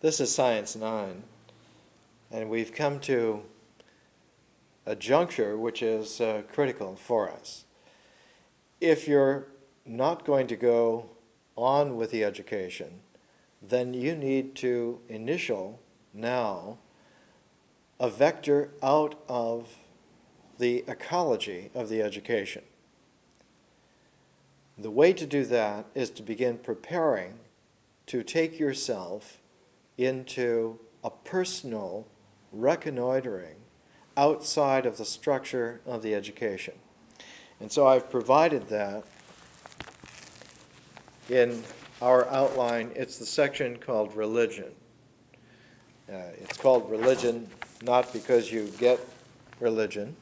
This is Science 9, and we've come to a juncture which is critical for us. If you're not going to go on with the education, then you need to initial now a vector out of the ecology of the education. The way to do that is to begin preparing to take yourself into a personal reconnoitering outside of the structure of the education. And so I've provided that in our outline. It's the section called Religion. It's called Religion not because you get religion,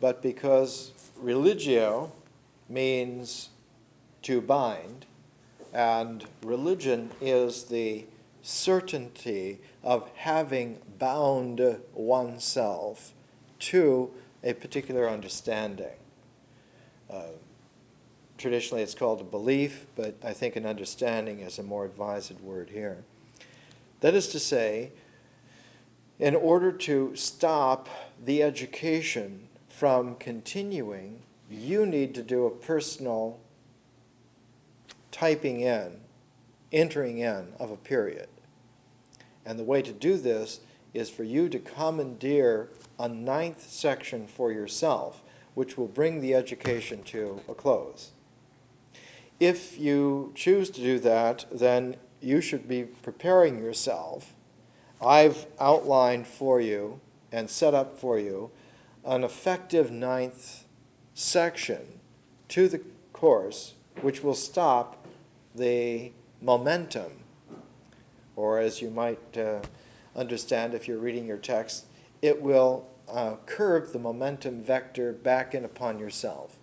but because religio means to bind, and religion is the certainty of having bound oneself to a particular understanding. Traditionally it's called a belief, but I think an understanding is a more advised word here. That is to say, in order to stop the education from continuing, you need to do a personal typing in, entering in of a period. And the way to do this is for you to commandeer a 9th section for yourself, which will bring the education to a close. If you choose to do that, then you should be preparing yourself. I've outlined for you and set up for you an effective 9th section to the course, which will stop the momentum, or as you might understand if you're reading your text, it will curve the momentum vector back in upon yourself.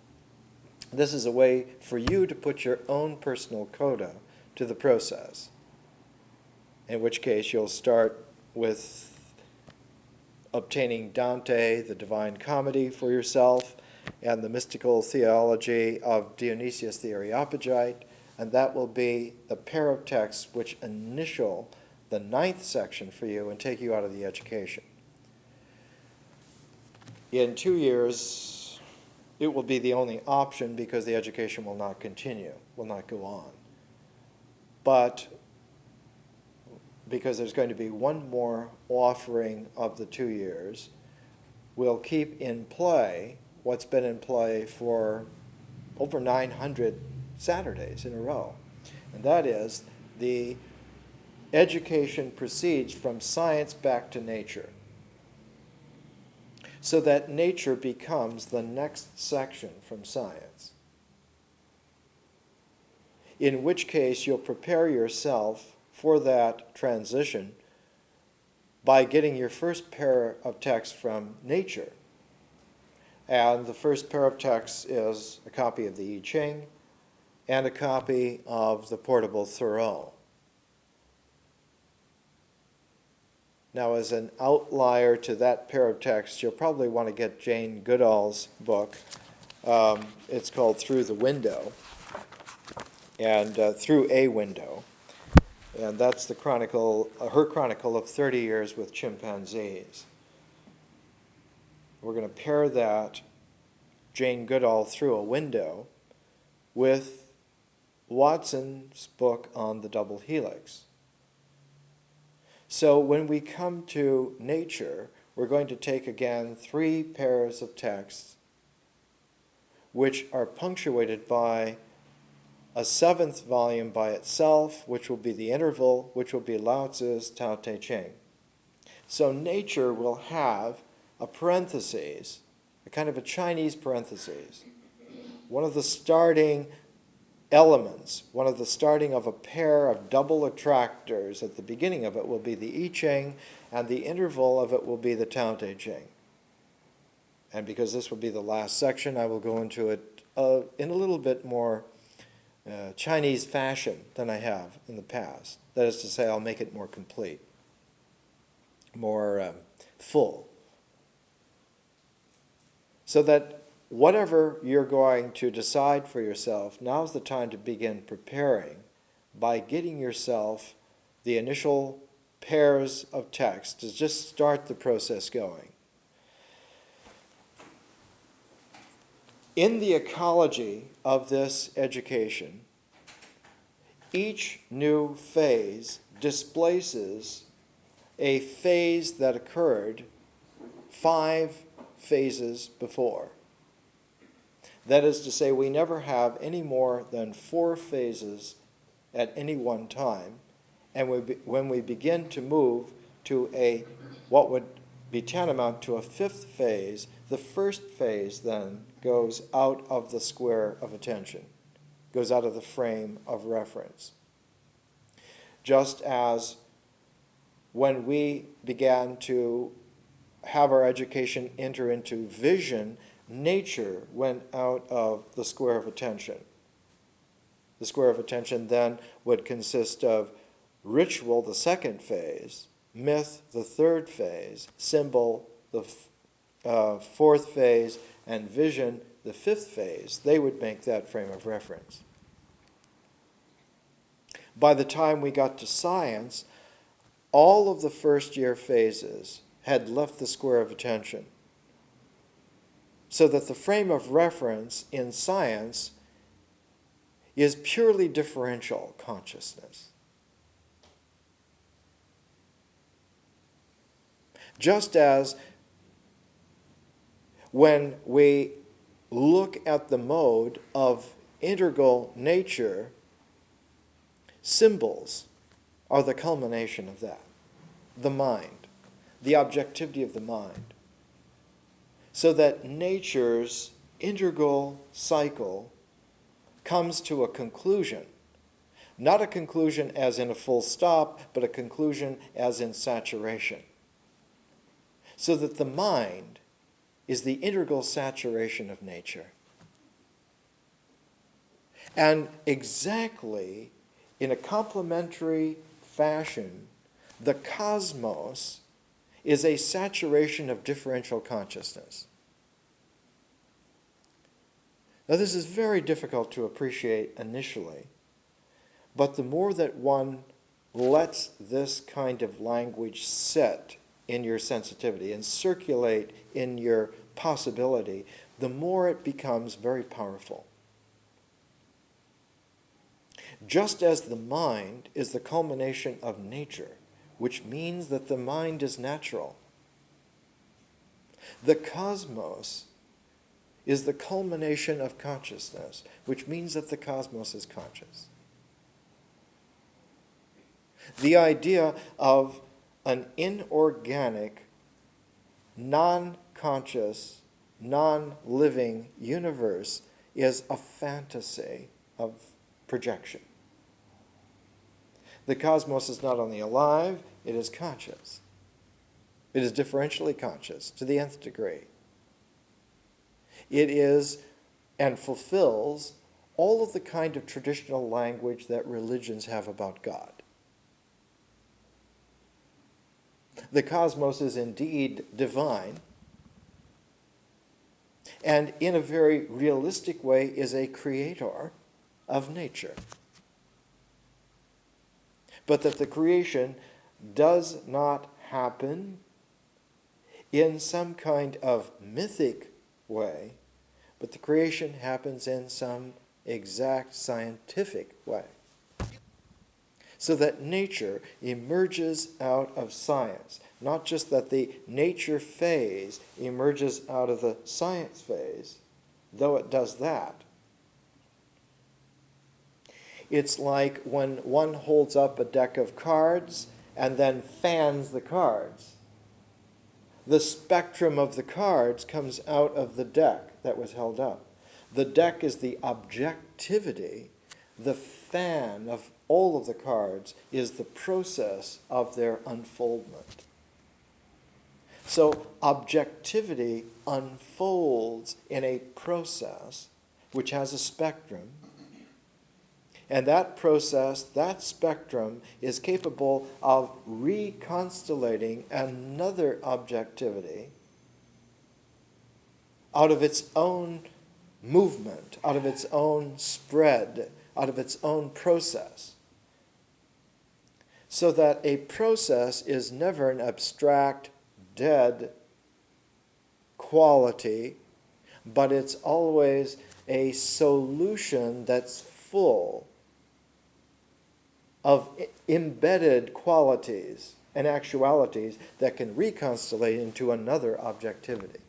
This is a way for you to put your own personal coda to the process, in which case you'll start with obtaining Dante, the Divine Comedy, for yourself, and the mystical theology of Dionysius the Areopagite, and that will be the pair of texts which initial the 9th section for you and take you out of the education. In 2 years, it will be the only option because the education will not continue, will not go on. But because there's going to be one more offering of the 2 years, we'll keep in play what's been in play for over 900 Saturdays in a row. And that is, the education proceeds from science back to nature, so that nature becomes the next section from science. In which case, you'll prepare yourself for that transition by getting your first pair of texts from nature. And the first pair of texts is a copy of the I Ching and a copy of the Portable Thoreau. Now, as an outlier to that pair of texts, you'll probably want to get Jane Goodall's book. It's called Through the Window, and Through a Window. And that's the chronicle, her chronicle of 30 years with chimpanzees. We're going to pair that, Jane Goodall, Through a Window, with Watson's book on the double helix. So when we come to nature, we're going to take again 3 pairs of texts which are punctuated by a 7th volume by itself, which will be the interval, which will be Lao Tzu's Tao Te Ching. So nature will have a parenthesis, a kind of a Chinese parenthesis. One of the starting elements, one of the starting of a pair of double attractors at the beginning of it will be the I Ching, and the interval of it will be the Tao Te Ching. And because this will be the last section, I will go into it in a little bit more Chinese fashion than I have in the past. That is to say, I'll make it more complete, more full. So that whatever you're going to decide for yourself, now's the time to begin preparing by getting yourself the initial pairs of text to just start the process going. In the ecology of this education, each new phase displaces a phase that occurred 5 phases before. That is to say, we never have any more than 4 phases at any one time, and when we begin to move to what would be tantamount to a 5th phase, the first phase then goes out of the square of attention, goes out of the frame of reference. Just as when we began to have our education enter into vision, nature went out of the square of attention. The square of attention then would consist of ritual, the 2nd phase, myth, the 3rd phase, symbol, the 4th phase, and vision, the 5th phase. They would make that frame of reference. By the time we got to science, all of the first-year phases had left the square of attention, so that the frame of reference in science is purely differential consciousness. Just as when we look at the mode of integral nature, symbols are the culmination of that, the mind, the objectivity of the mind. So that nature's integral cycle comes to a conclusion, not a conclusion as in a full stop, but a conclusion as in saturation. So that the mind is the integral saturation of nature. And exactly in a complementary fashion, the cosmos is a saturation of differential consciousness. Now, this is very difficult to appreciate initially, but the more that one lets this kind of language sit in your sensitivity and circulate in your possibility, the more it becomes very powerful. Just as the mind is the culmination of nature, which means that the mind is natural, the cosmos is the culmination of consciousness, which means that the cosmos is conscious. The idea of an inorganic, non-conscious, non-living universe is a fantasy of projection. The cosmos is not only alive, it is conscious. It is differentially conscious to the nth degree. It is and fulfills all of the kind of traditional language that religions have about God. The cosmos is indeed divine, and in a very realistic way is a creator of nature. But that the creation does not happen in some kind of mythic way, but the creation happens in some exact scientific way. So that nature emerges out of science. Not just that the nature phase emerges out of the science phase, though it does that. It's like when one holds up a deck of cards and then fans the cards. The spectrum of the cards comes out of the deck that was held up. The deck is the objectivity. The fan of all of the cards is the process of their unfoldment. So objectivity unfolds in a process which has a spectrum, and that process, that spectrum, is capable of reconstellating another objectivity out of its own movement, out of its own spread, out of its own process. so that a process is never an abstract, dead quality, but it's always a solution that's full of embedded qualities and actualities that can reconstellate into another objectivity.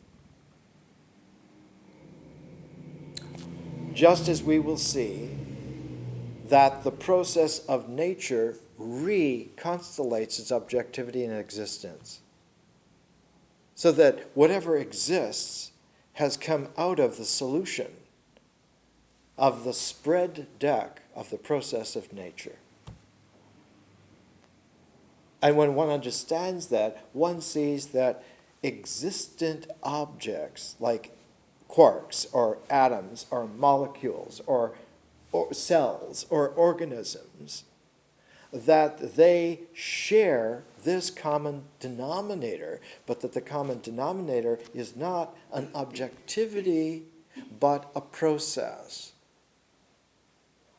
Just as we will see that the process of nature reconstellates its objectivity and existence, so that whatever exists has come out of the solution of the spread deck of the process of nature. And when one understands that, one sees that existent objects like quarks or atoms or molecules or cells or organisms, that they share this common denominator, but that the common denominator is not an objectivity, but a process.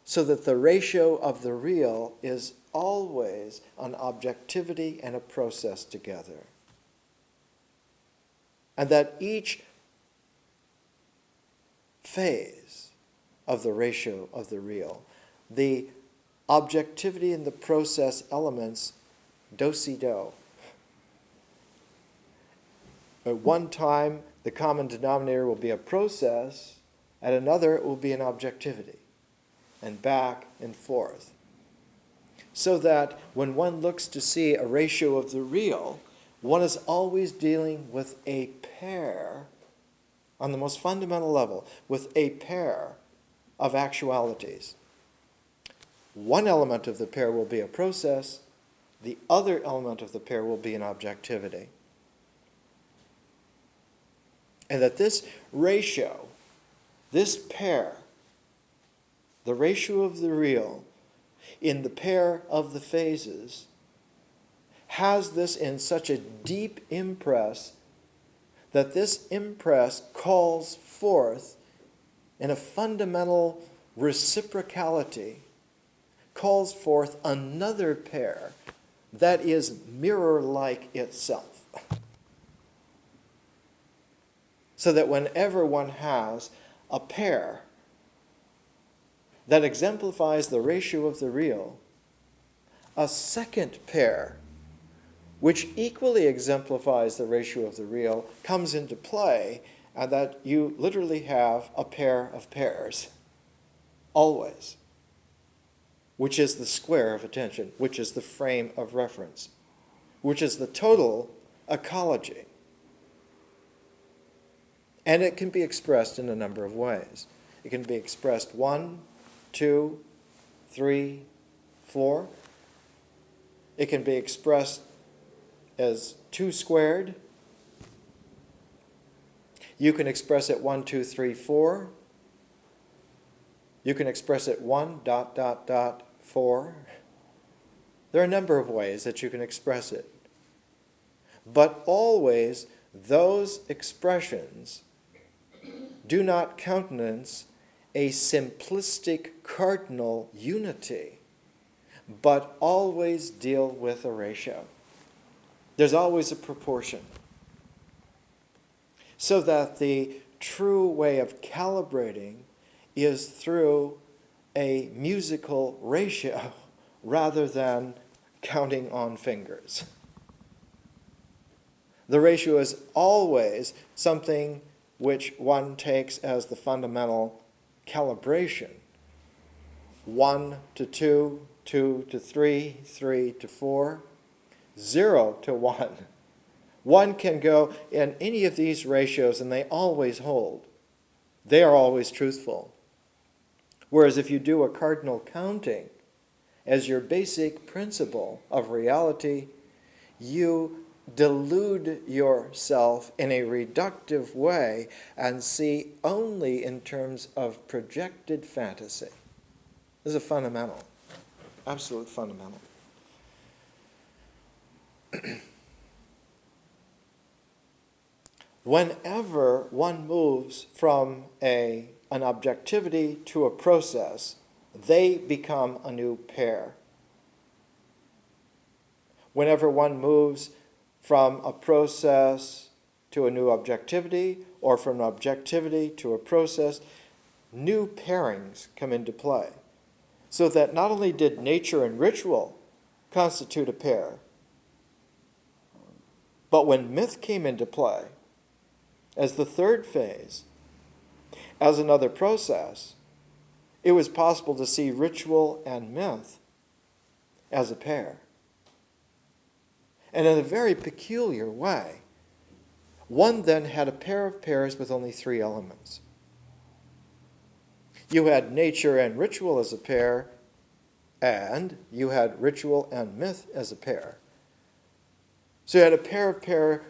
So that the ratio of the real is always an objectivity and a process together. And that each phase of the ratio of the real, the objectivity and the process elements, do-si-do. At one time, the common denominator will be a process, at another, it will be an objectivity, and back and forth. So that when one looks to see a ratio of the real, one is always dealing with a pair, on the most fundamental level, with a pair of actualities. One element of the pair will be a process, the other element of the pair will be an objectivity. And that this ratio, this pair, the ratio of the real, in the pair of the phases, has this in such a deep impress that this impress calls forth in a fundamental reciprocality, calls forth another pair that is mirror-like itself. So that whenever one has a pair that exemplifies the ratio of the real, a second pair, which equally exemplifies the ratio of the real, comes into play, and that you literally have a pair of pairs, always, which is the square of attention, which is the frame of reference, which is the total ecology. And it can be expressed in a number of ways. It can be expressed 1, 2, 3, 4. It can be expressed as 2 squared. You can express it 1, 2, 3, 4. You can express it 1, ... 4. There are a number of ways that you can express it. But always those expressions do not countenance a simplistic cardinal unity, but always deal with a ratio. There's always a proportion. So that the true way of calibrating is through a musical ratio rather than counting on fingers. The ratio is always something which one takes as the fundamental calibration. 1 to 2, 2 to 3, 3 to 4, 0 to 1. One can go in any of these ratios and they always hold. They are always truthful. Whereas if you do a cardinal counting as your basic principle of reality, you delude yourself in a reductive way and see only in terms of projected fantasy. This is a fundamental, absolute fundamental. Whenever one moves from an objectivity to a process, they become a new pair. whenever one moves from a process to a new objectivity, or from an objectivity to a process, new pairings come into play. So that not only did nature and ritual constitute a pair, but when myth came into play as the third phase, as another process, it was possible to see ritual and myth as a pair. And in a very peculiar way, one then had a pair of pairs with only 3 elements. You had nature and ritual as a pair, and you had ritual and myth as a pair. So you had a pair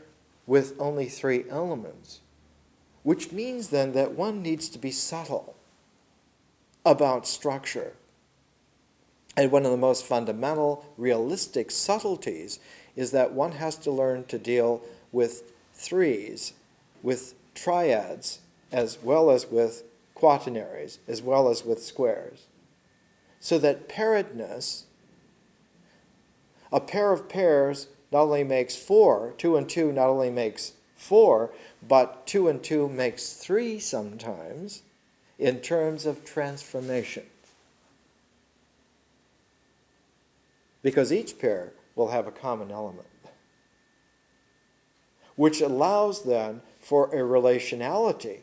with only 3 elements, which means then that one needs to be subtle about structure. And one of the most fundamental, realistic subtleties is that one has to learn to deal with threes, with triads, as well as with quaternaries, as well as with squares. So that pairedness, a pair of pairs not only makes 4, 2 and 2 not only makes 4, but 2 and 2 makes 3 sometimes in terms of transformation. Because each pair will have a common element, which allows then for a relationality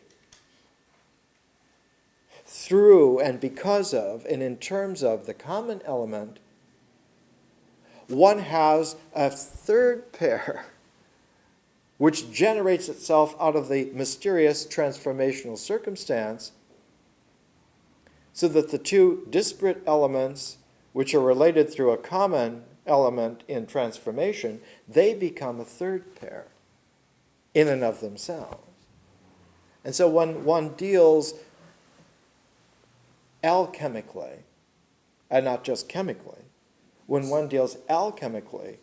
through and because of and in terms of the common element. One has a third pair which generates itself out of the mysterious transformational circumstance, so that the 2 disparate elements which are related through a common element in transformation, they become a third pair in and of themselves. And so when one deals alchemically, and not just chemically, when one deals alchemically,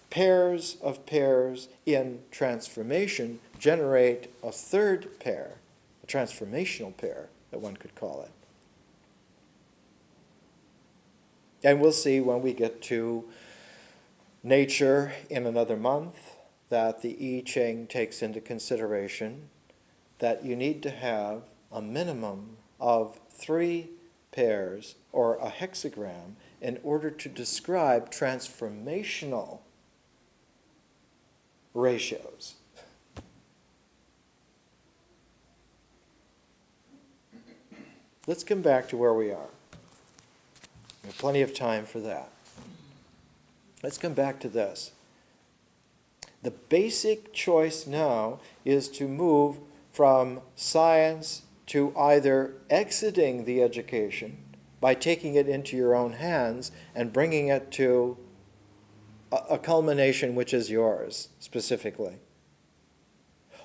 pairs of pairs in transformation generate a third pair, a transformational pair, that one could call it. And we'll see when we get to nature in another month that the I Ching takes into consideration that you need to have a minimum of 3 pairs or a hexagram in order to describe transformational ratios. Let's come back to where we are. We have plenty of time for that. Let's come back to this. The basic choice now is to move from science to either exiting the education by taking it into your own hands and bringing it to a culmination which is yours specifically,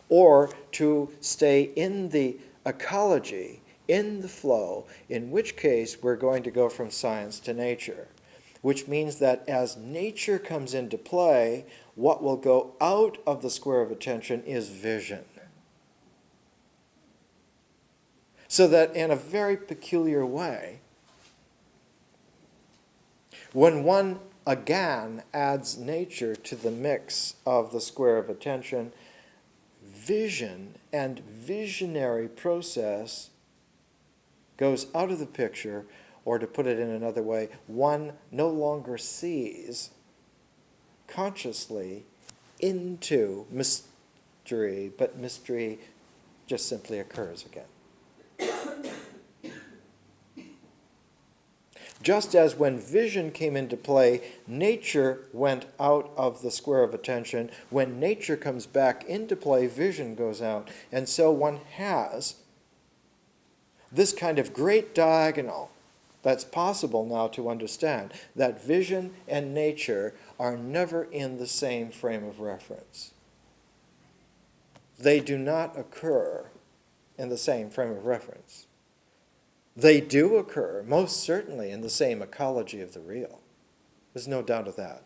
or to stay in the ecology, in the flow, in which case we're going to go from science to nature, which means that as nature comes into play, what will go out of the square of attention is vision. So that in a very peculiar way, when one again adds nature to the mix of the square of attention, vision and visionary process goes out of the picture, or to put it in another way, one no longer sees consciously into mystery, but mystery just simply occurs again. Just as when vision came into play, nature went out of the square of attention. When nature comes back into play, vision goes out. And so one has this kind of great diagonal that's possible now to understand, that vision and nature are never in the same frame of reference. They do not occur in the same frame of reference. They do occur, most certainly, in the same ecology of the real. There's no doubt of that.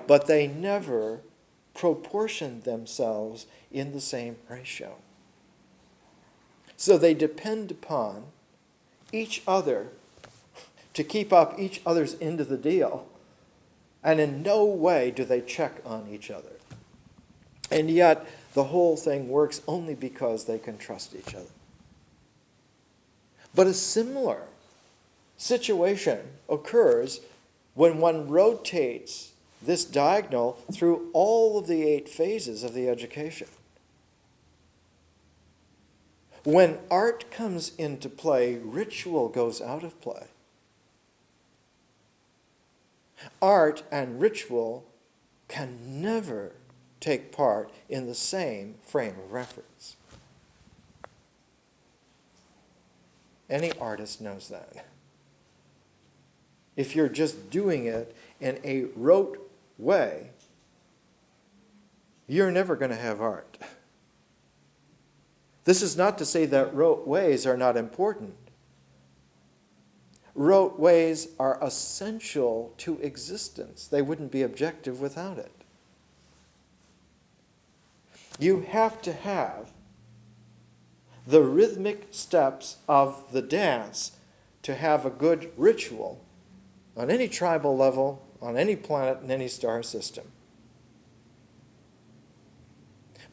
But they never proportion themselves in the same ratio. So they depend upon each other to keep up each other's end of the deal And in no way do they check on each other. And yet, the whole thing works only because they can trust each other. But a similar situation occurs when one rotates this diagonal through all of the 8 phases of the education. When art comes into play, ritual goes out of play. Art and ritual can never take part in the same frame of reference. Any artist knows that. If you're just doing it in a rote way, you're never going to have art. This is not to say that rote ways are not important. Rote ways are essential to existence. They wouldn't be objective without it. You have to have the rhythmic steps of the dance to have a good ritual on any tribal level, on any planet, in any star system.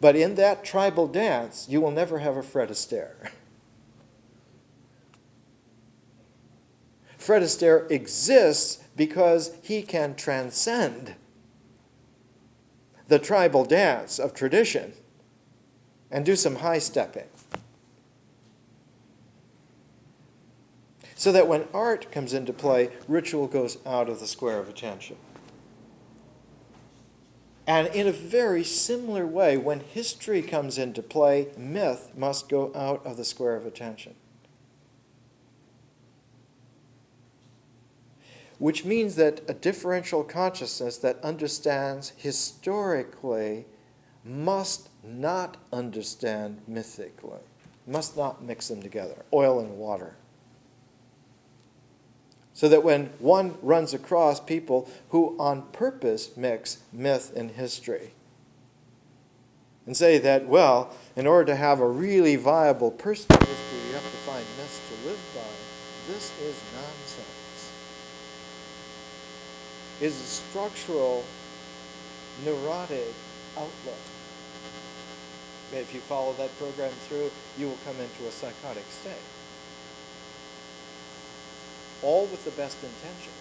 But in that tribal dance, you will never have a Fred Astaire. Fred Astaire exists because he can transcend the tribal dance of tradition and do some high stepping. So that when art comes into play, ritual goes out of the square of attention. And in a very similar way, when history comes into play, myth must go out of the square of attention. Which means that a differential consciousness that understands historically must not understand mythically, must not mix them together, oil and water. So that when one runs across people who on purpose mix myth and history and say that, well, in order to have a really viable personal history, you have to find myths to live by, this is nonsense. It is a structural, neurotic outlook. If you follow that program through, you will come into a psychotic state. All with the best intentions.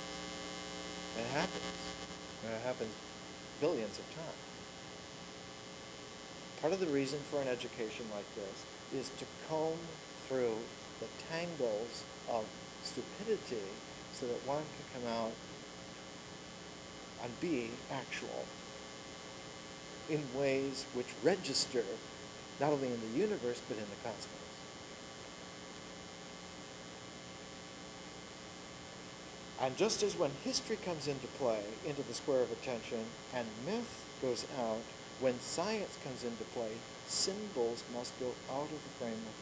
It happens. It happens billions of times. Part of the reason for an education like this is to comb through the tangles of stupidity so that one can come out and be actual in ways which register not only in the universe but in the cosmos. And just as when history comes into play, into the square of attention, and myth goes out, when science comes into play, symbols must go out of the frame of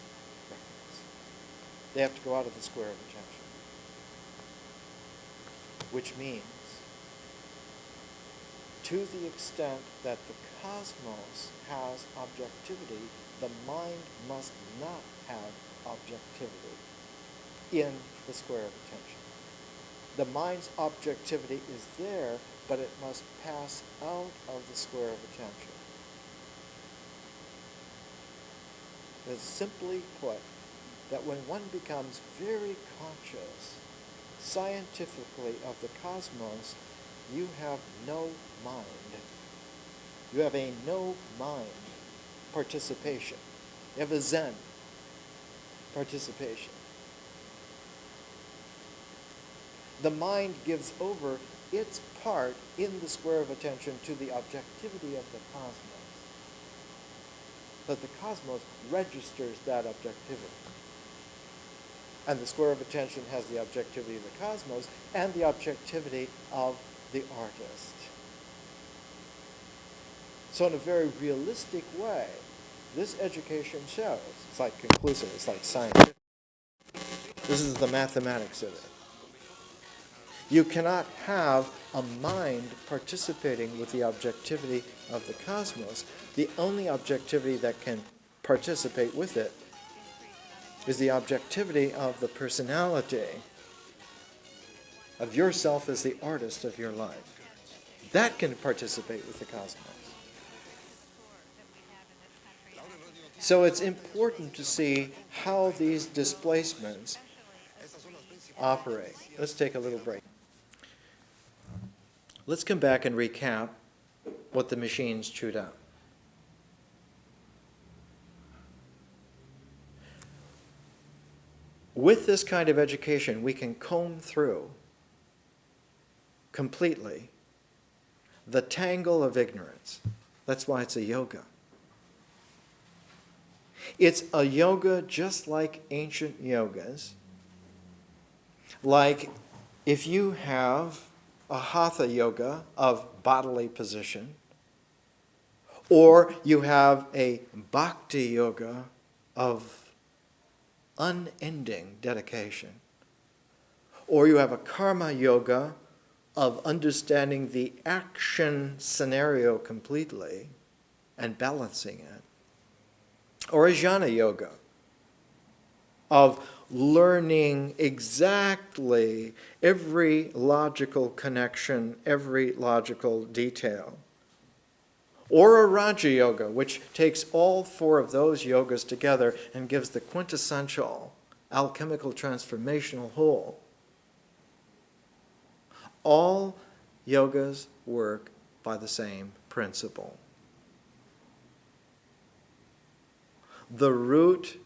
reference. They have to go out of the square of attention. Which means, to the extent that the cosmos has objectivity, the mind must not have objectivity in the square of attention. The mind's objectivity is there, but it must pass out of the square of attention. It is simply put that when one becomes very conscious scientifically of the cosmos, you have no mind. You have a no mind participation. You have a Zen participation. The mind gives over its part in the square of attention to the objectivity of the cosmos. But the cosmos registers that objectivity. And the square of attention has the objectivity of the cosmos and the objectivity of the artist. So in a very realistic way, this education shows, it's like conclusive, it's like scientific. This is the mathematics of it. You cannot have a mind participating with the objectivity of the cosmos. The only objectivity that can participate with it is the objectivity of the personality of yourself as the artist of your life. that can participate with the cosmos. So it's important to see how these displacements operate. Let's take a little break. Let's come back and recap what the machines chewed up. With this kind of education, we can comb through completely the tangle of ignorance. That's why it's a yoga. It's a yoga just like ancient yogas. Like if you have a hatha yoga of bodily position, or you have a bhakti yoga of unending dedication, or you have a karma yoga of understanding the action scenario completely and balancing it, or a jnana yoga of learning exactly every logical connection, every logical detail. Or a Raja Yoga, which takes all four of those yogas together and gives the quintessential alchemical transformational whole. All yogas work by the same principle. The root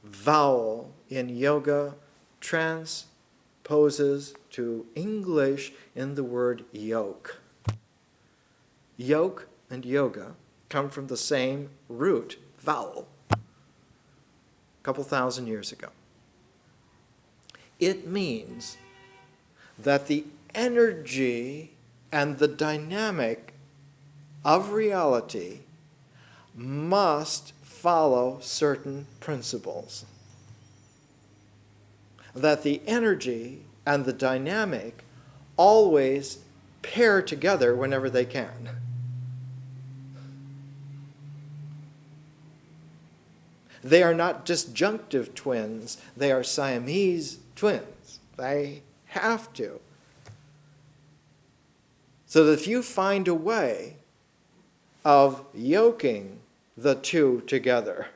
vowel in yoga transposes to English in the word yoke. Yoke and yoga come from the same root vowel a couple thousand years ago. It means that the energy and the dynamic of reality must follow certain principles. That the energy and the dynamic always pair together whenever they can. They are not disjunctive twins, they are Siamese twins. They have to. So that if you find a way of yoking the two together,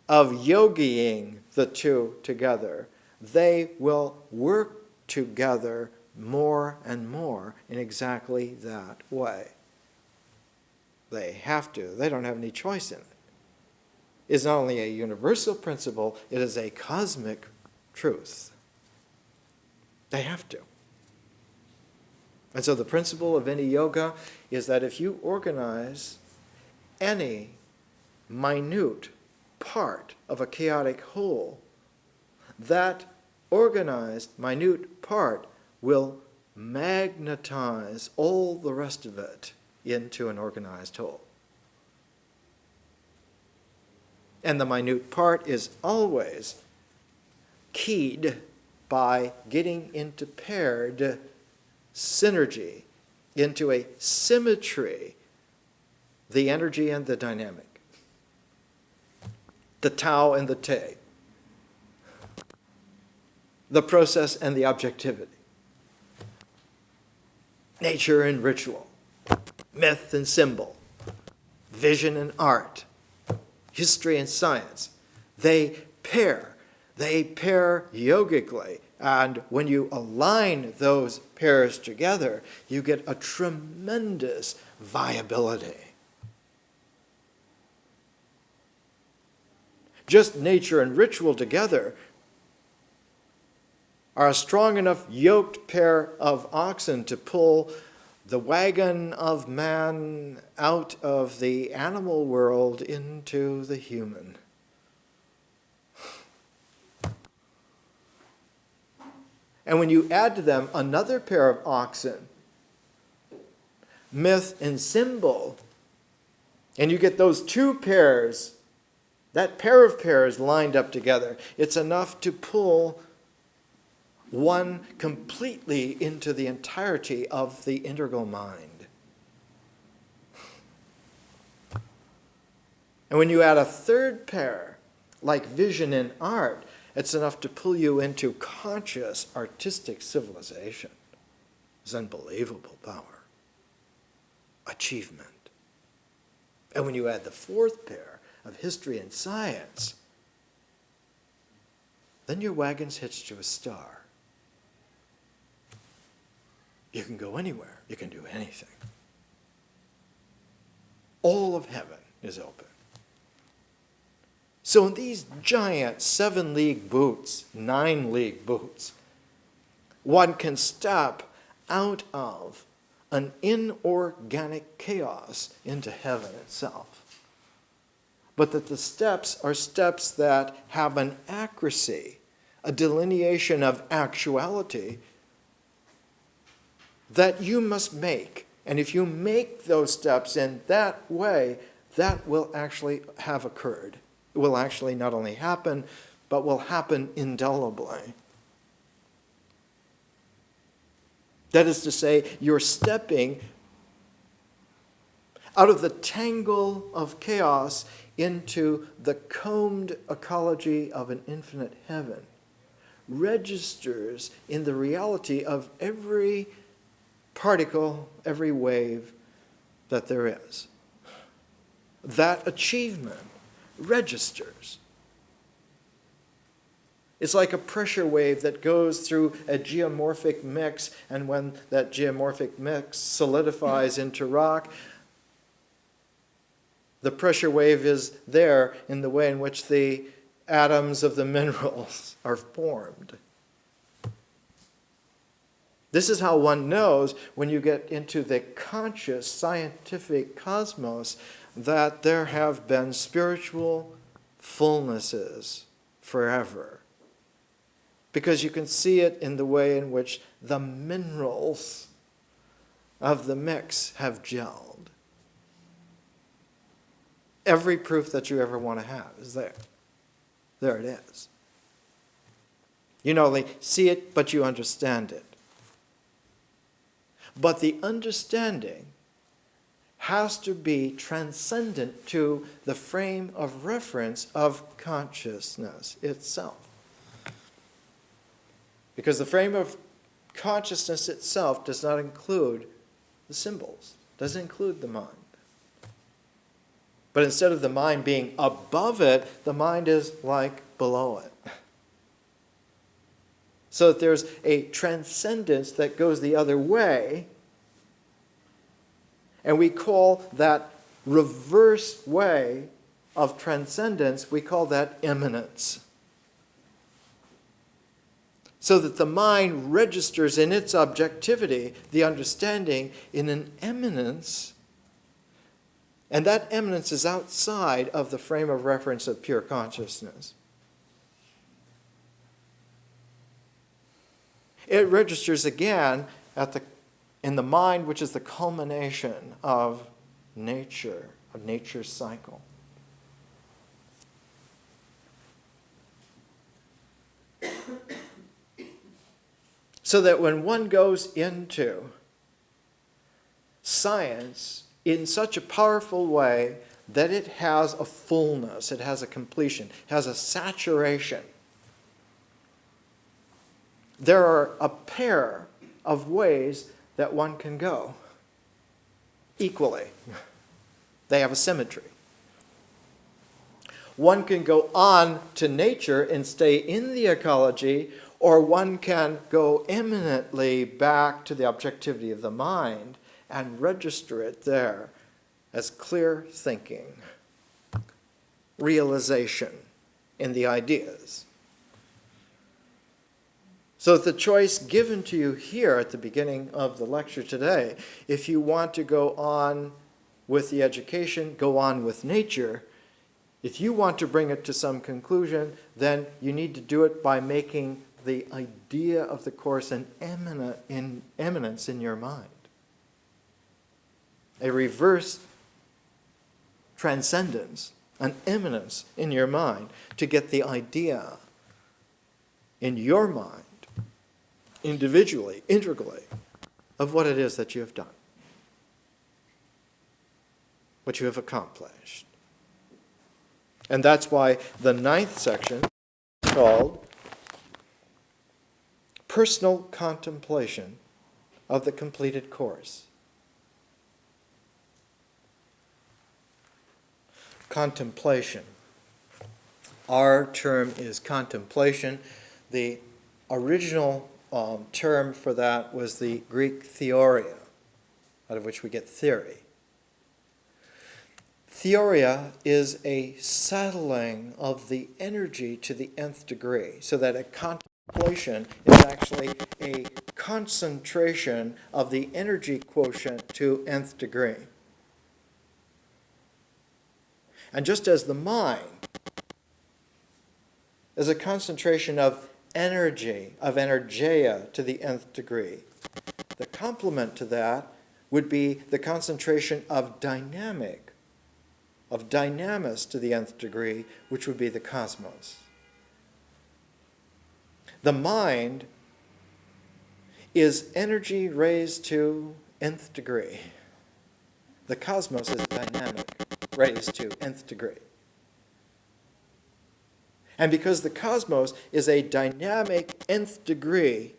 of yogiing the two together, they will work together more and more in exactly that way. They have to. They don't have any choice in it. It's not only a universal principle, it is a cosmic truth. They have to. And so the principle of any yoga is that if you organize any minute part of a chaotic whole, that organized minute part will magnetize all the rest of it into an organized whole. And the minute part is always keyed by getting into paired synergy, into a symmetry, the energy and the dynamic, the Tao and the Te, the process and the objectivity, nature and ritual, myth and symbol, vision and art, history and science. They pair yogically. And when you align those pairs together, you get a tremendous viability. Just nature and ritual together are a strong enough yoked pair of oxen to pull the wagon of man out of the animal world into the human. And when you add to them another pair of oxen, myth and symbol, and you get those two pairs, that pair of pairs lined up together, it's enough to pull one completely into the entirety of the integral mind. And when you add a third pair, like vision and art, it's enough to pull you into conscious artistic civilization. It's unbelievable power. achievement. And when you add the fourth pair of history and science, then your wagon's hitched to a star. You can go anywhere. You can do anything. All of heaven is open. So in these giant 7-league boots, 9-league boots, one can step out of an inorganic chaos into heaven itself. But that the steps are steps that have an accuracy, a delineation of actuality that you must make. And if you make those steps in that way, that will actually have occurred. It will actually not only happen, but will happen indelibly. That is to say, you're stepping out of the tangle of chaos into the combed ecology of an infinite heaven, registers in the reality of every particle, every wave that there is. That achievement registers. It's like a pressure wave that goes through a geomorphic mix, and when that geomorphic mix solidifies into rock, the pressure wave is there in the way in which the atoms of the minerals are formed. This is how one knows, when you get into the conscious scientific cosmos, that there have been spiritual fullnesses forever. Because you can see it in the way in which the minerals of the mix have gelled. Every proof that you ever want to have is there. There it is. You not only see it, but you understand it. But the understanding has to be transcendent to the frame of reference of consciousness itself. Because the frame of consciousness itself does not include the symbols, doesn't include the mind. But instead of the mind being above it, the mind is like below it. So that there's a transcendence that goes the other way, and we call that reverse way of transcendence, we call that immanence. So that the mind registers in its objectivity, the understanding, in an eminence, and that eminence is outside of the frame of reference of pure consciousness. It registers again in the mind, which is the culmination of nature, of nature's cycle. So that when one goes into science in such a powerful way that it has a fullness, it has a completion, it has a saturation, there are a pair of ways that one can go equally. They have a symmetry. One can go on to nature and stay in the ecology, or one can go eminently back to the objectivity of the mind and register it there as clear thinking, realization in the ideas. So the choice given to you here at the beginning of the lecture today, if you want to go on with the education, go on with nature. If you want to bring it to some conclusion, then you need to do it by making the idea of the course an eminence in your mind. A reverse transcendence, an eminence in your mind, to get the idea in your mind, individually, integrally, of what it is that you have done, what you have accomplished. And that's why the 9th section is called Personal Contemplation of the Completed Course. contemplation. Our term is contemplation. The original term for that was the Greek theoria, out of which we get theory. Theoria is a settling of the energy to the nth degree, so that a contemplation is actually a concentration of the energy quotient to nth degree. And just as the mind is a concentration of energy, of energeia to the nth degree, the complement to that would be the concentration of dynamic, of dynamis to the nth degree, which would be the cosmos. The mind is energy raised to nth degree. The cosmos is dynamic raised to nth degree. And because the cosmos is a dynamic nth degree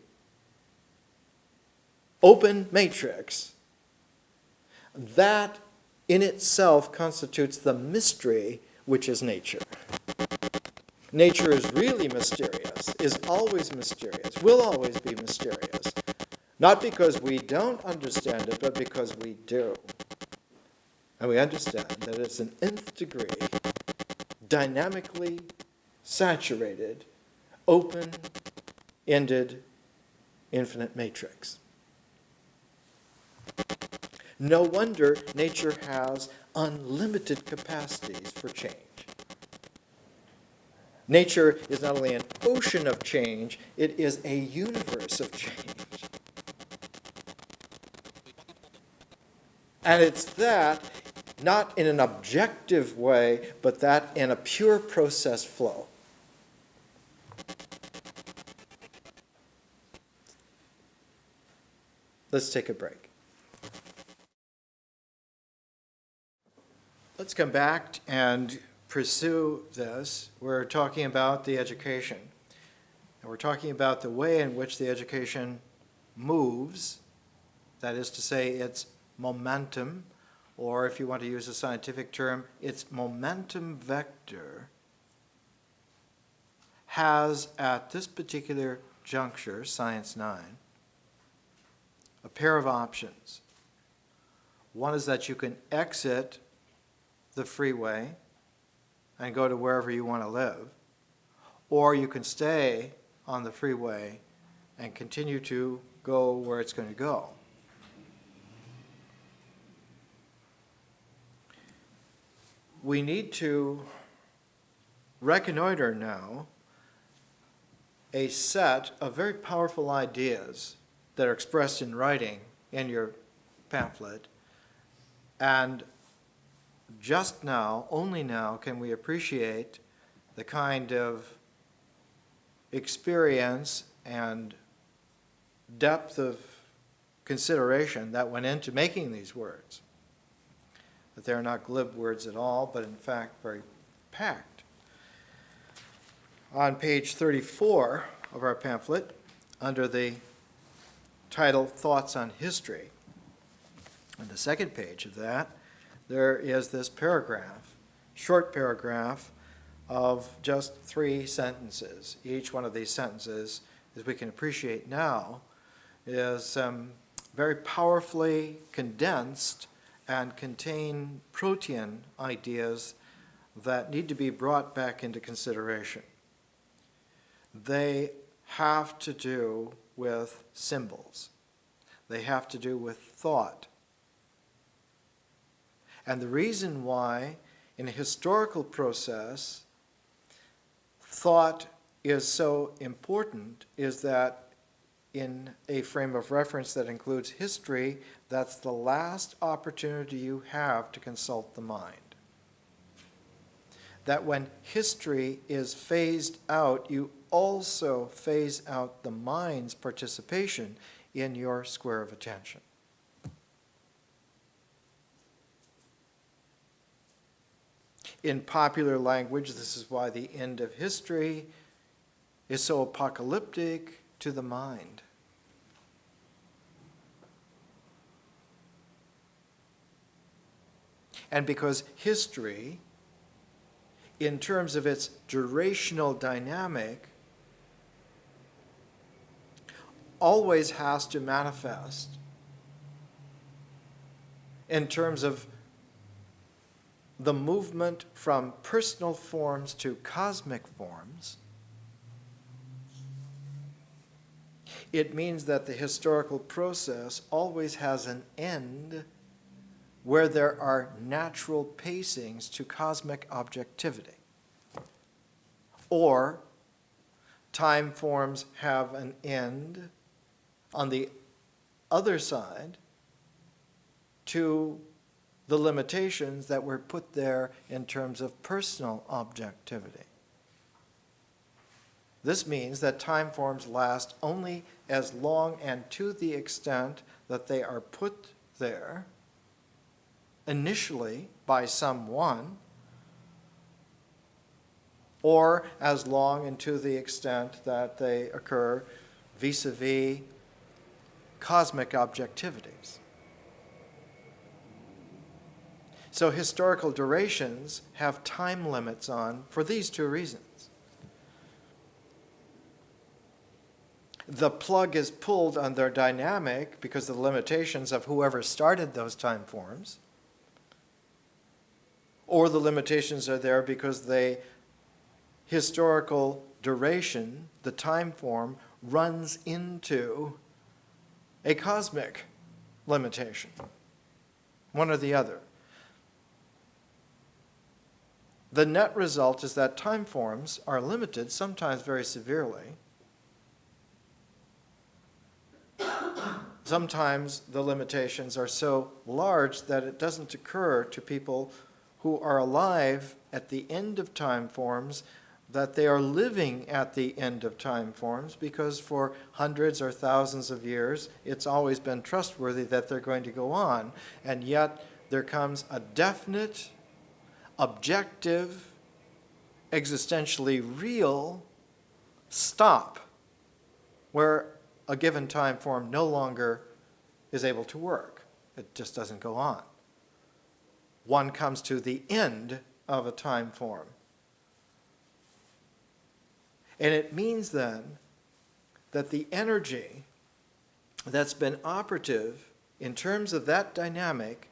open matrix, that in itself constitutes the mystery which is nature. Nature is really mysterious, is always mysterious, will always be mysterious. Not because we don't understand it, but because we do. And we understand that it's an nth degree, dynamically saturated, open-ended, infinite matrix. No wonder nature has unlimited capacities for change. Nature is not only an ocean of change, it is a universe of change. And it's that, not in an objective way, but that in a pure process flow. Let's take a break. Let's come back and pursue this. We're talking about the education. And we're talking about the way in which the education moves, that is to say, its momentum, or if you want to use a scientific term, its momentum vector has, at this particular juncture, Science 9, a pair of options. One is that you can exit the freeway and go to wherever you want to live, or you can stay on the freeway and continue to go where it's going to go. We need to reconnoiter now a set of very powerful ideas that are expressed in writing in your pamphlet, and just now, only now, can we appreciate the kind of experience and depth of consideration that went into making these words. That they're not glib words at all, but in fact very packed. On page 34 of our pamphlet, under the title Thoughts on History, on the second page of that, there is this paragraph, short paragraph of just 3 sentences. Each one of these sentences, as we can appreciate now, is very powerfully condensed and contain protean ideas that need to be brought back into consideration. They have to do with symbols. They have to do with thought. And the reason why, in a historical process, thought is so important is that in a frame of reference that includes history, that's the last opportunity you have to consult the mind. That when history is phased out, you also phase out the mind's participation in your square of attention. In popular language, this is why the end of history is so apocalyptic to the mind. And because history in terms of its durational dynamic, always has to manifest in terms of the movement from personal forms to cosmic forms. It means that the historical process always has an end where there are natural pacings to cosmic objectivity. Or time forms have an end on the other side to the limitations that were put there in terms of personal objectivity. This means that time forms last only as long and to the extent that they are put there initially by someone, or as long and to the extent that they occur vis-a-vis cosmic objectivities. So historical durations have time limits on for these two reasons. The plug is pulled on their dynamic because of the limitations of whoever started those time forms, or the limitations are there because the historical duration, the time form, runs into a cosmic limitation, one or the other. The net result is that time forms are limited, sometimes very severely. Sometimes the limitations are so large that it doesn't occur to people who are alive at the end of time forms that they are living at the end of time forms, because for hundreds or thousands of years it's always been trustworthy that they're going to go on, and yet there comes a definite, objective, existentially real stop where a given time form no longer is able to work. It just doesn't go on. One comes to the end of a time form. And it means then that the energy that's been operative in terms of that dynamic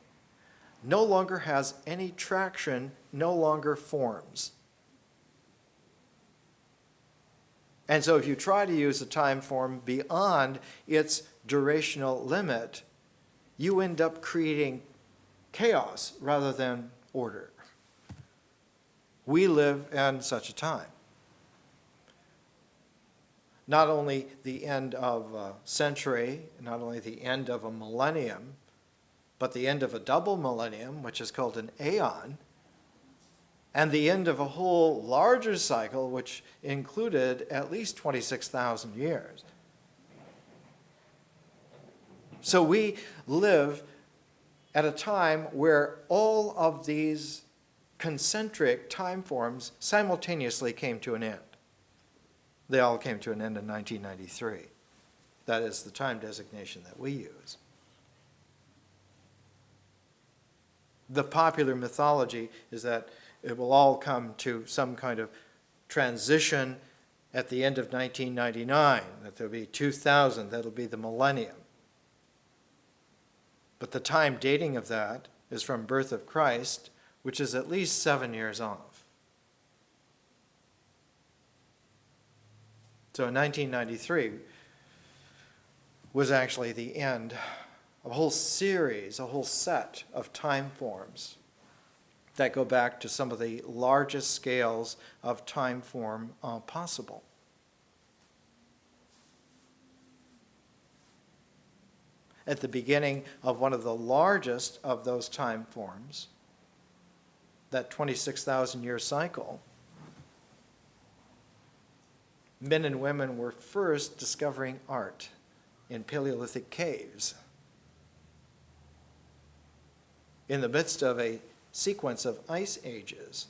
no longer has any traction, no longer forms. And so if you try to use a time form beyond its durational limit, you end up creating chaos rather than order. We live in such a time. Not only the end of a century, not only the end of a millennium, but the end of a double millennium, which is called an aeon, and the end of a whole larger cycle, which included at least 26,000 years. So we live at a time where all of these concentric time forms simultaneously came to an end. They all came to an end in 1993. That is the time designation that we use. The popular mythology is that it will all come to some kind of transition at the end of 1999, that there'll be 2000, that'll be the millennium. But the time dating of that is from birth of Christ, which is at least 7 years off. So in 1993 was actually the end of a whole series, a whole set of time forms that go back to some of the largest scales of time form possible. At the beginning of one of the largest of those time forms, that 26,000 year cycle, men and women were first discovering art in Paleolithic caves. In the midst of a sequence of ice ages,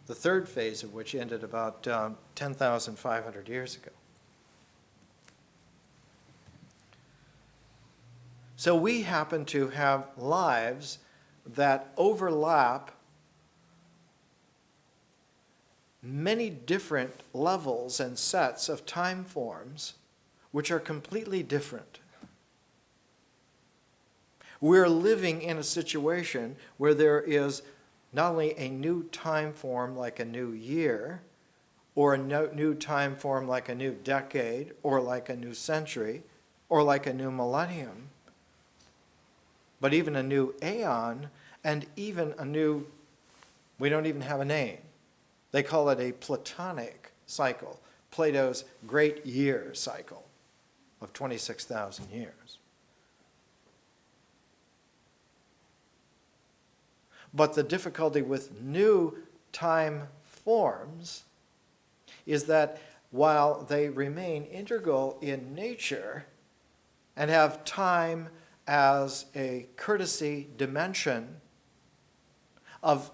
the third phase of which ended about 10,500 years ago. So we happen to have lives that overlap many different levels and sets of time forms which are completely different. We're living in a situation where there is not only a new time form like a new year, or a new time form like a new decade, or like a new century, or like a new millennium, but even a new aeon, and even a new, we don't even have a name. They call it a Platonic cycle, Plato's great year cycle of 26,000 years. But the difficulty with new time forms is that while they remain integral in nature and have time as a courtesy dimension of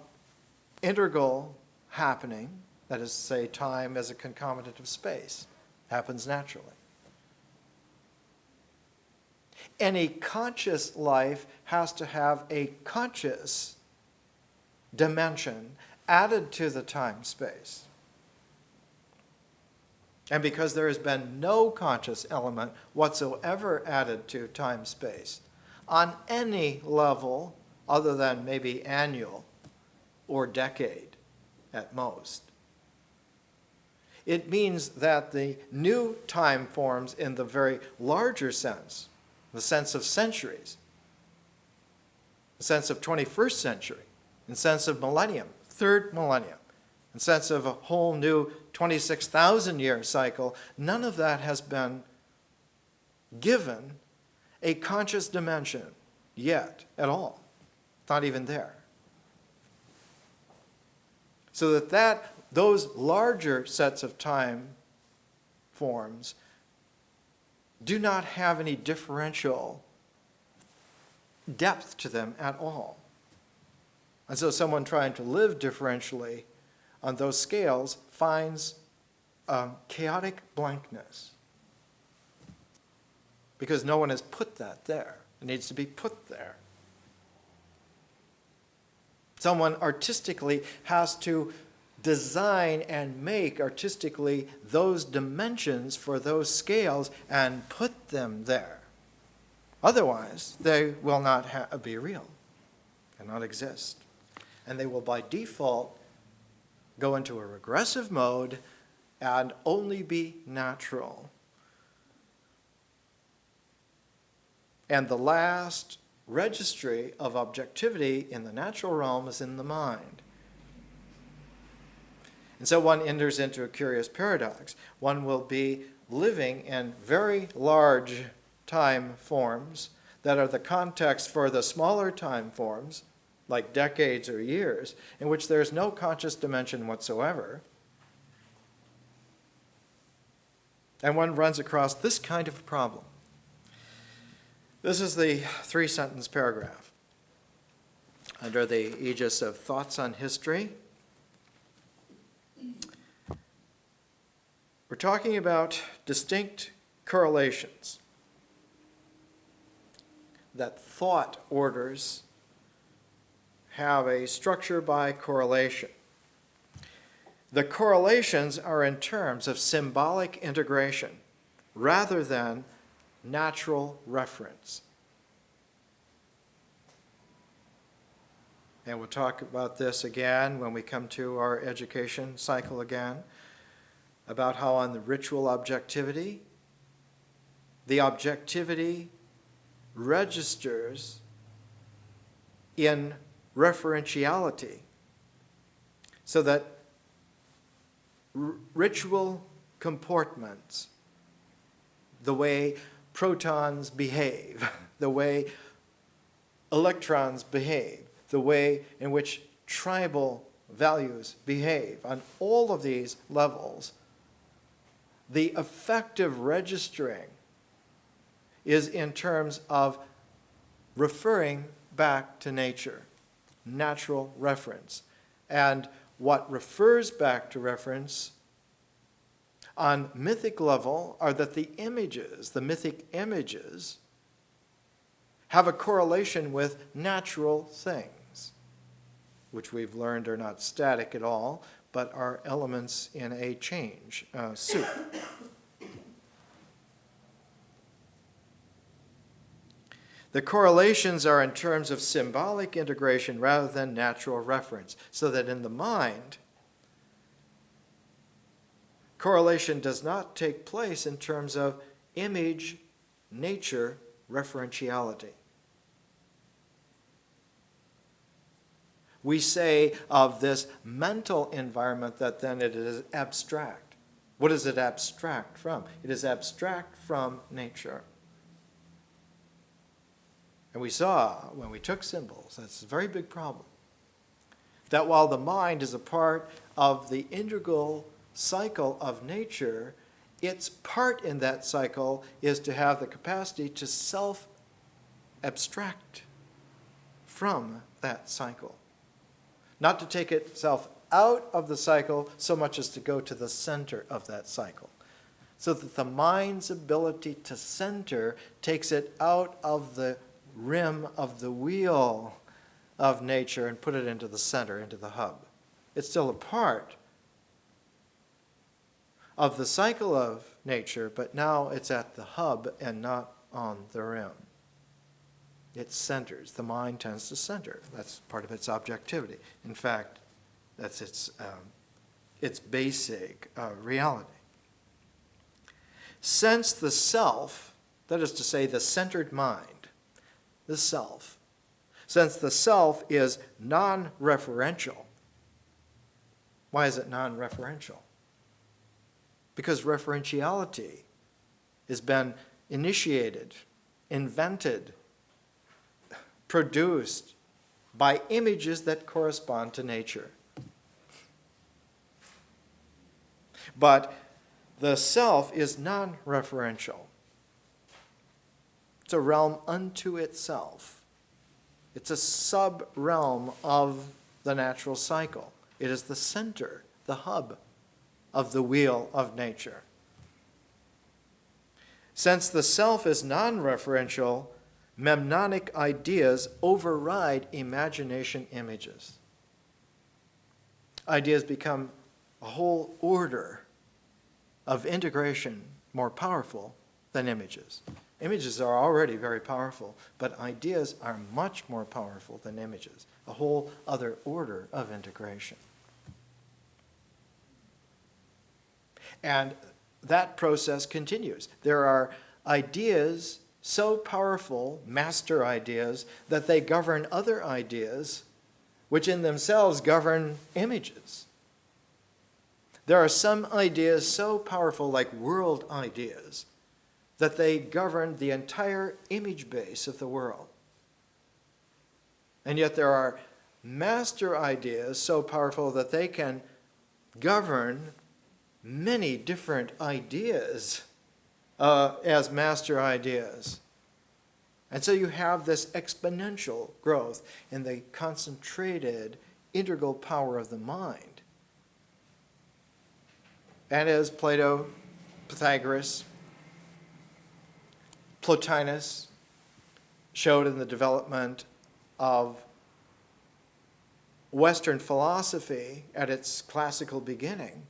integral happening, that is to say, time as a concomitant of space, happens naturally. Any conscious life has to have a conscious dimension added to the time-space. And because there has been no conscious element whatsoever added to time-space on any level other than maybe annual or decade at most, it means that the new time forms in the very larger sense, the sense of centuries, the sense of 21st century, in sense of millennium, third millennium, in sense of a whole new 26,000 year cycle, none of that has been given a conscious dimension yet at all. Not even there. So that those larger sets of time forms do not have any differential depth to them at all. And so someone trying to live differentially on those scales finds chaotic blankness because no one has put that there. It needs to be put there. Someone artistically has to design and make artistically those dimensions for those scales and put them there. Otherwise, they will not be real and not exist. And they will by default go into a regressive mode and only be natural. And the last registry of objectivity in the natural realm is in the mind. And so one enters into a curious paradox. One will be living in very large time forms that are the context for the smaller time forms, like decades or years, in which there is no conscious dimension whatsoever. And one runs across this kind of problem. This is the 3-sentence paragraph under the aegis of Thoughts on History. We're talking about distinct correlations that thought orders have a structure by correlation. The correlations are in terms of symbolic integration rather than natural reference. And we'll talk about this again when we come to our education cycle again, about how on the ritual objectivity, the objectivity registers in referentiality, so that ritual comportments, the way protons behave, the way electrons behave, the way in which tribal values behave, on all of these levels, the effective registering is in terms of referring back to nature, natural reference. And what refers back to reference on mythic level are that the images, the mythic images, have a correlation with natural things, which we've learned are not static at all, but are elements in a change soup. The correlations are in terms of symbolic integration rather than natural reference, so that in the mind, correlation does not take place in terms of image, nature, referentiality. We say of this mental environment that then it is abstract. What is it abstract from? It is abstract from nature. And we saw when we took symbols, that's a very big problem, that while the mind is a part of the integral cycle of nature, its part in that cycle is to have the capacity to self-abstract from that cycle. Not to take itself out of the cycle so much as to go to the center of that cycle. So that the mind's ability to center takes it out of the rim of the wheel of nature and put it into the center, into the hub. It's still a part of the cycle of nature, but now it's at the hub and not on the rim. It centers. The mind tends to center. That's part of its objectivity. In fact, that's its basic reality. Since the self, that is to say the centered mind, the self, since the self is non-referential. Why is it non-referential? Because referentiality has been initiated, invented, produced by images that correspond to nature. But the self is non-referential. It's a realm unto itself. It's a sub-realm of the natural cycle. It is the center, the hub of the wheel of nature. Since the self is non-referential, mnemonic ideas override imagination images. Ideas become a whole order of integration more powerful than images. Images are already very powerful, but ideas are much more powerful than images, a whole other order of integration. And that process continues. There are ideas so powerful, master ideas, that they govern other ideas, which in themselves govern images. There are some ideas so powerful, like world ideas, that they govern the entire image base of the world. And yet there are master ideas so powerful that they can govern many different ideas as master ideas. And so you have this exponential growth in the concentrated, integral power of the mind. And as Plato, Pythagoras, Plotinus showed in the development of Western philosophy at its classical beginning,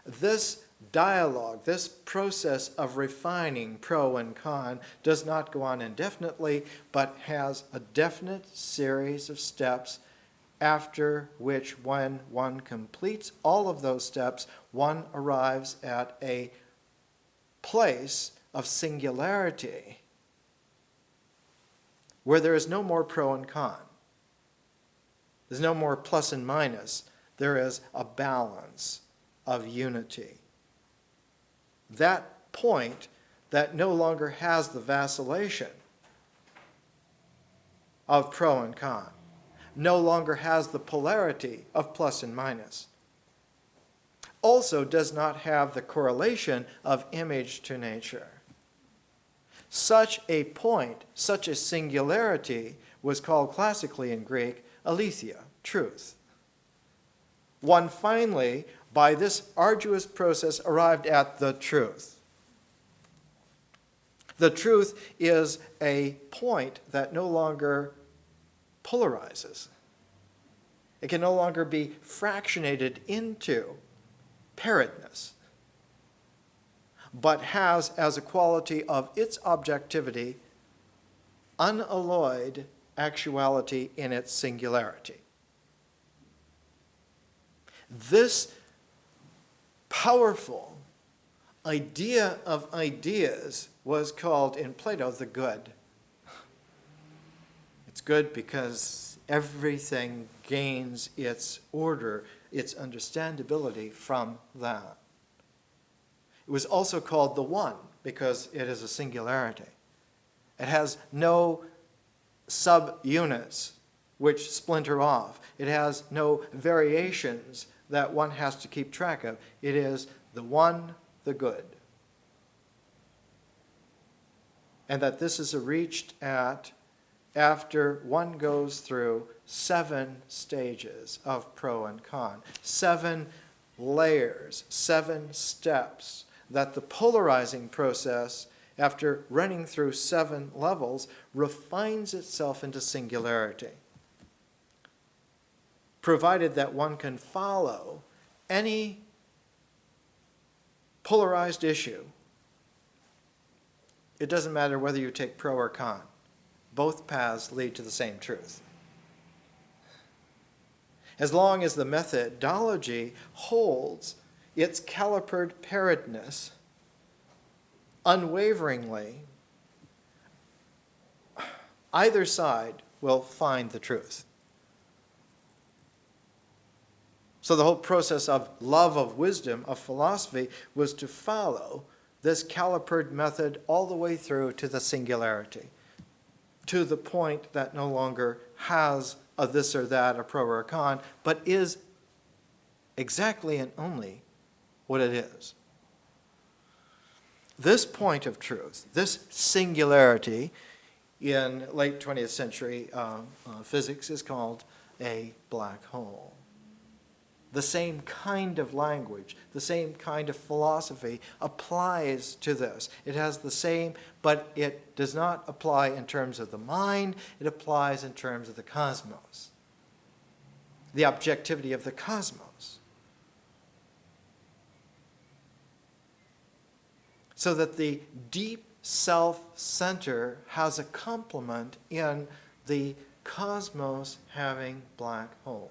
this dialogue, this process of refining pro and con does not go on indefinitely, but has a definite series of steps after which, when one completes all of those steps, one arrives at a place of singularity where there is no more pro and con. There's no more plus and minus. There is a balance of unity. That point that no longer has the vacillation of pro and con, no longer has the polarity of plus and minus, also does not have the correlation of image to nature. Such a point, such a singularity, was called classically in Greek aletheia, truth. One finally, by this arduous process, arrived at the truth. The truth is a point that no longer polarizes. It can no longer be fractionated into pairedness, but has as a quality of its objectivity unalloyed actuality in its singularity. This powerful idea of ideas was called in Plato the good. It's good because everything gains its order, its understandability from that. It was also called the one because it is a singularity. It has no subunits which splinter off. It has no variations that one has to keep track of. It is the one, the good. And that this is reached at after one goes through 7 stages of pro and con, 7 layers, 7 steps, that the polarizing process, after running through 7 levels, refines itself into singularity, provided that one can follow any polarized issue. It doesn't matter whether you take pro or con. Both paths lead to the same truth. As long as the methodology holds its calipered pairedness unwaveringly, either side will find the truth. So the whole process of love of wisdom, of philosophy, was to follow this calipered method all the way through to the singularity, to the point that no longer has a this or that, a pro or a con, but is exactly and only what it is. This point of truth, this singularity, in late 20th century physics is called a black hole. The same kind of language, the same kind of philosophy applies to this. It has the same, but it does not apply in terms of the mind, it applies in terms of the cosmos, the objectivity of the cosmos. So that the deep self-center has a complement in the cosmos having black hole.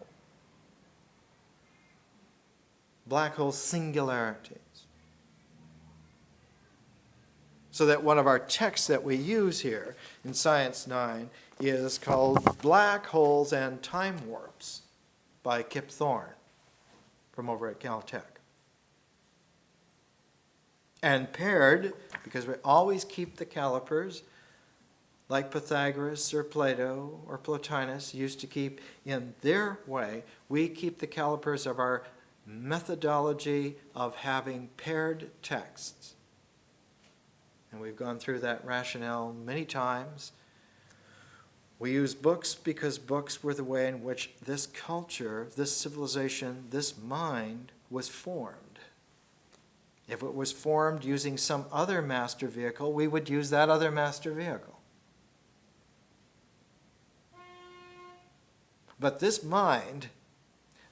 Black hole singularities. So that one of our texts that we use here in Science 9 is called Black Holes and Time Warps by Kip Thorne from over at Caltech. And paired, because we always keep the calipers, like Pythagoras or Plato or Plotinus used to keep in their way, we keep the calipers of our methodology of having paired texts. And we've gone through that rationale many times. We use books because books were the way in which this culture, this civilization, this mind was formed. If it was formed using some other master vehicle, we would use that other master vehicle. But this mind,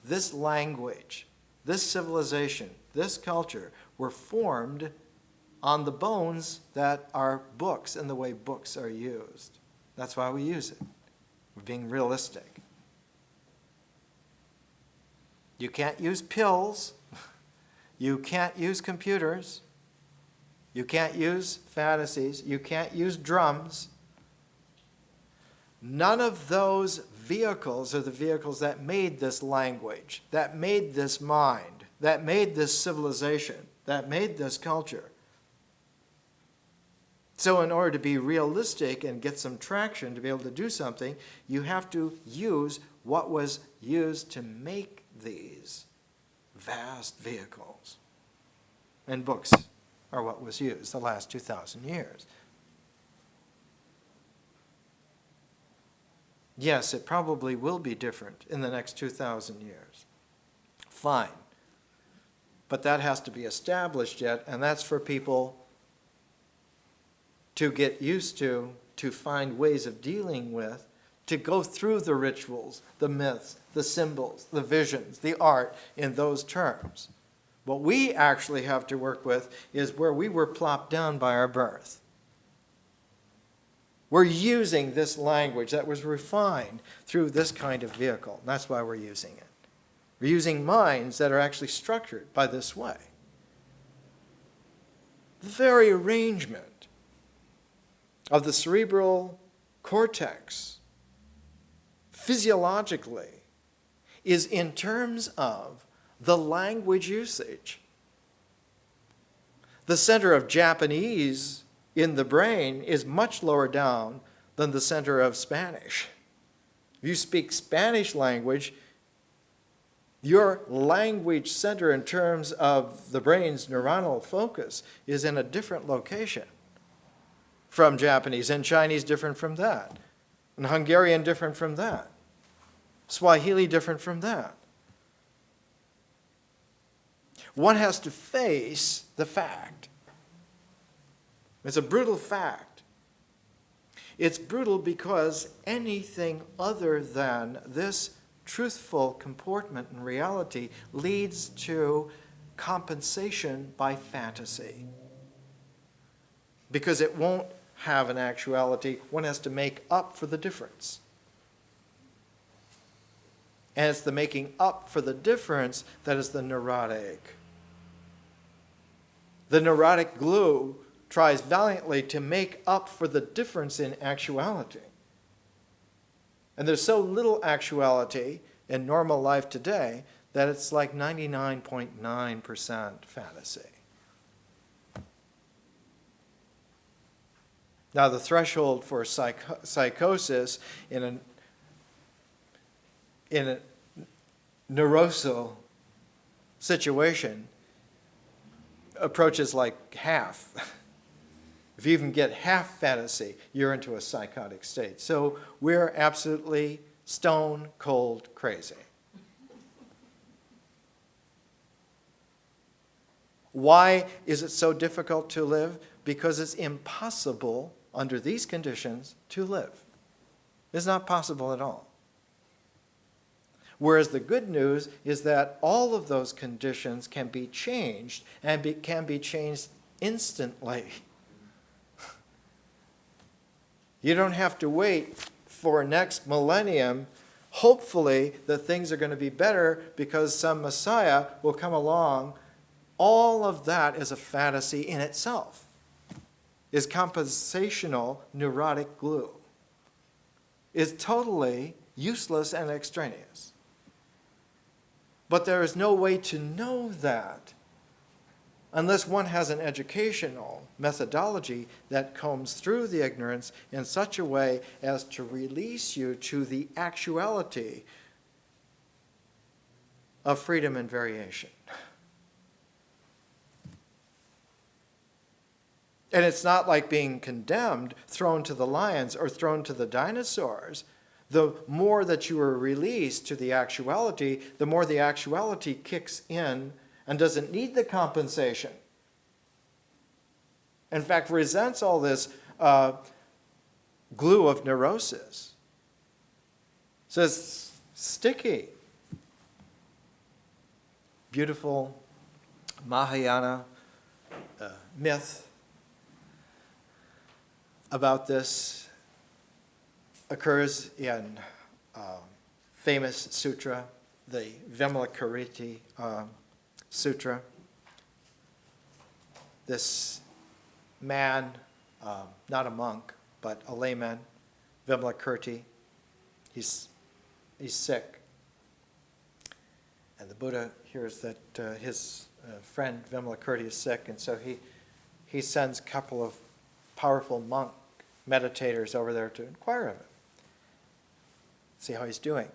this language, this civilization, this culture were formed on the bones that are books and the way books are used. That's why we use it. We're being realistic. You can't use pills. You can't use computers. You can't use fantasies. You can't use drums. None of those vehicles are the vehicles that made this language, that made this mind, that made this civilization, that made this culture. So in order to be realistic and get some traction to be able to do something, you have to use what was used to make these vast vehicles. And books are what was used the last 2,000 years. Yes, it probably will be different in the next 2,000 years. Fine. But that has to be established yet, and that's for people to get used to find ways of dealing with, to go through the rituals, the myths, the symbols, the visions, the art in those terms. What we actually have to work with is where we were plopped down by our birth. We're using this language that was refined through this kind of vehicle. And that's why we're using it. We're using minds that are actually structured by this way. The very arrangement of the cerebral cortex physiologically is in terms of the language usage. The center of Japanese in the brain is much lower down than the center of Spanish. If you speak Spanish language, your language center in terms of the brain's neuronal focus is in a different location from Japanese, and Chinese different from that, and Hungarian different from that, Swahili different from that. One has to face the fact. It's a brutal fact. It's brutal because anything other than this truthful comportment in reality leads to compensation by fantasy. Because it won't have an actuality, one has to make up for the difference. And it's the making up for the difference that is the neurotic. The neurotic glue tries valiantly to make up for the difference in actuality. And there's so little actuality in normal life today that it's like 99.9% fantasy. Now, the threshold for psychosis in a neurosal situation approaches like half. If you even get half fantasy, you're into a psychotic state. So we're absolutely stone cold crazy. Why is it so difficult to live? Because it's impossible under these conditions to live. It's not possible at all. Whereas the good news is that all of those conditions can be changed and can be changed instantly. You don't have to wait for next millennium. Hopefully that things are going to be better because some Messiah will come along. All of that is a fantasy in itself, is compensational neurotic glue, is totally useless and extraneous. But there is no way to know that unless one has an educational methodology that combs through the ignorance in such a way as to release you to the actuality of freedom and variation. And it's not like being condemned, thrown to the lions or thrown to the dinosaurs. The more that you are released to the actuality, the more the actuality kicks in and doesn't need the compensation. In fact, resents all this glue of neurosis. So it's sticky. Beautiful Mahayana myth about this occurs in famous sutra, the Vimalakirti Sutra. This man, not a monk, but a layman, Vimalakirti, he's sick. And the Buddha hears that his friend Vimalakirti is sick, and so he sends a couple of powerful monk meditators over there to inquire of him, see how he's doing.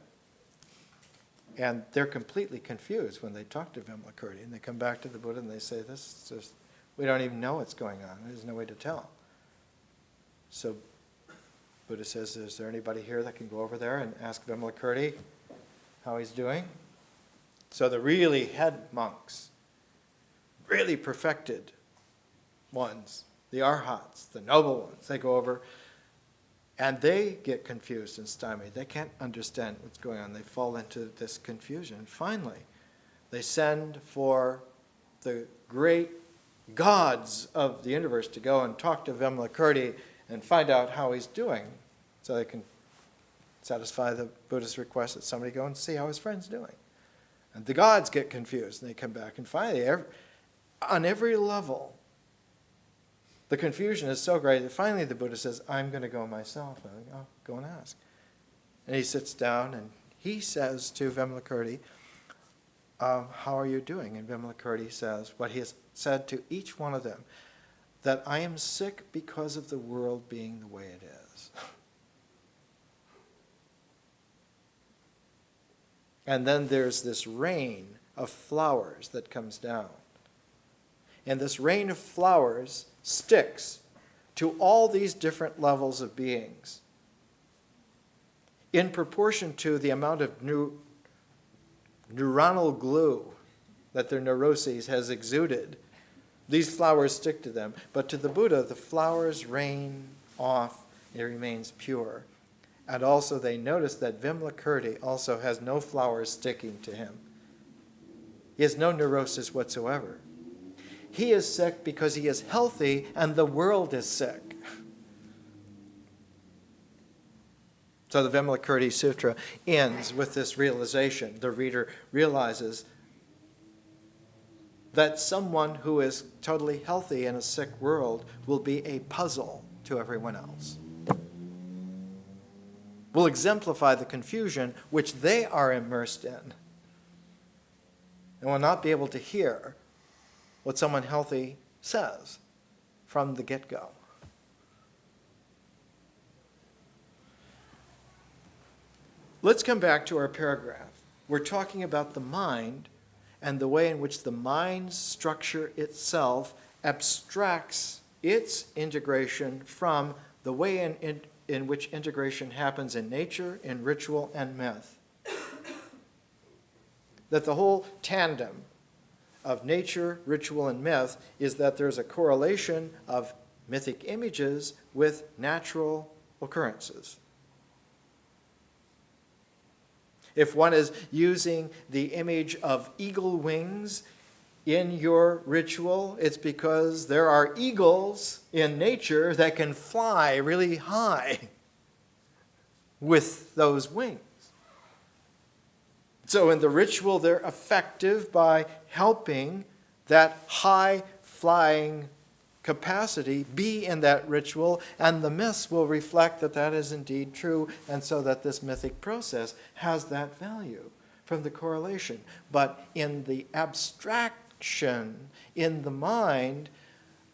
And they're completely confused when they talk to Vimalakirti, and they come back to the Buddha and they say, "This is just, we don't even know what's going on. There's no way to tell." So Buddha says, "Is there anybody here that can go over there and ask Vimalakirti how he's doing?" So the really head monks, really perfected ones, the arhats, the noble ones, they go over And they get confused and stymied. They can't understand what's going on. They fall into this confusion. Finally, they send for the great gods of the universe to go and talk to Vimalakirti and find out how he's doing, so they can satisfy the Buddhist request that somebody go and see how his friend's doing. And the gods get confused, and they come back. And finally, on every level, the confusion is so great that finally the Buddha says, I'm going to go myself. And I go, go and ask. And he sits down, and he says to Vimalakirti, how are you doing? And Vimalakirti says what he has said to each one of them, that I am sick because of the world being the way it is. And then there's this rain of flowers that comes down. And this rain of flowers sticks to all these different levels of beings in proportion to the amount of neuronal glue that their neuroses has exuded. These flowers stick to them. But to the Buddha, the flowers rain off. It remains pure. And also they notice that Vimalakirti also has no flowers sticking to him. He has no neurosis whatsoever. He is sick because he is healthy and the world is sick. So the Vimalakirti Sutra ends with this realization. The reader realizes that someone who is totally healthy in a sick world will be a puzzle to everyone else. Will exemplify the confusion which they are immersed in, and will not be able to hear what someone healthy says from the get-go. Let's come back to our paragraph. We're talking about the mind and the way in which the mind's structure itself abstracts its integration from the way in which integration happens in nature, in ritual, and myth. That the whole tandem of nature, ritual, and myth is that there's a correlation of mythic images with natural occurrences. If one is using the image of eagle wings in your ritual, it's because there are eagles in nature that can fly really high with those wings. So in the ritual, they're effective by helping that high-flying capacity be in that ritual, and the myths will reflect that that is indeed true, and so that this mythic process has that value from the correlation. But in the abstraction, in the mind,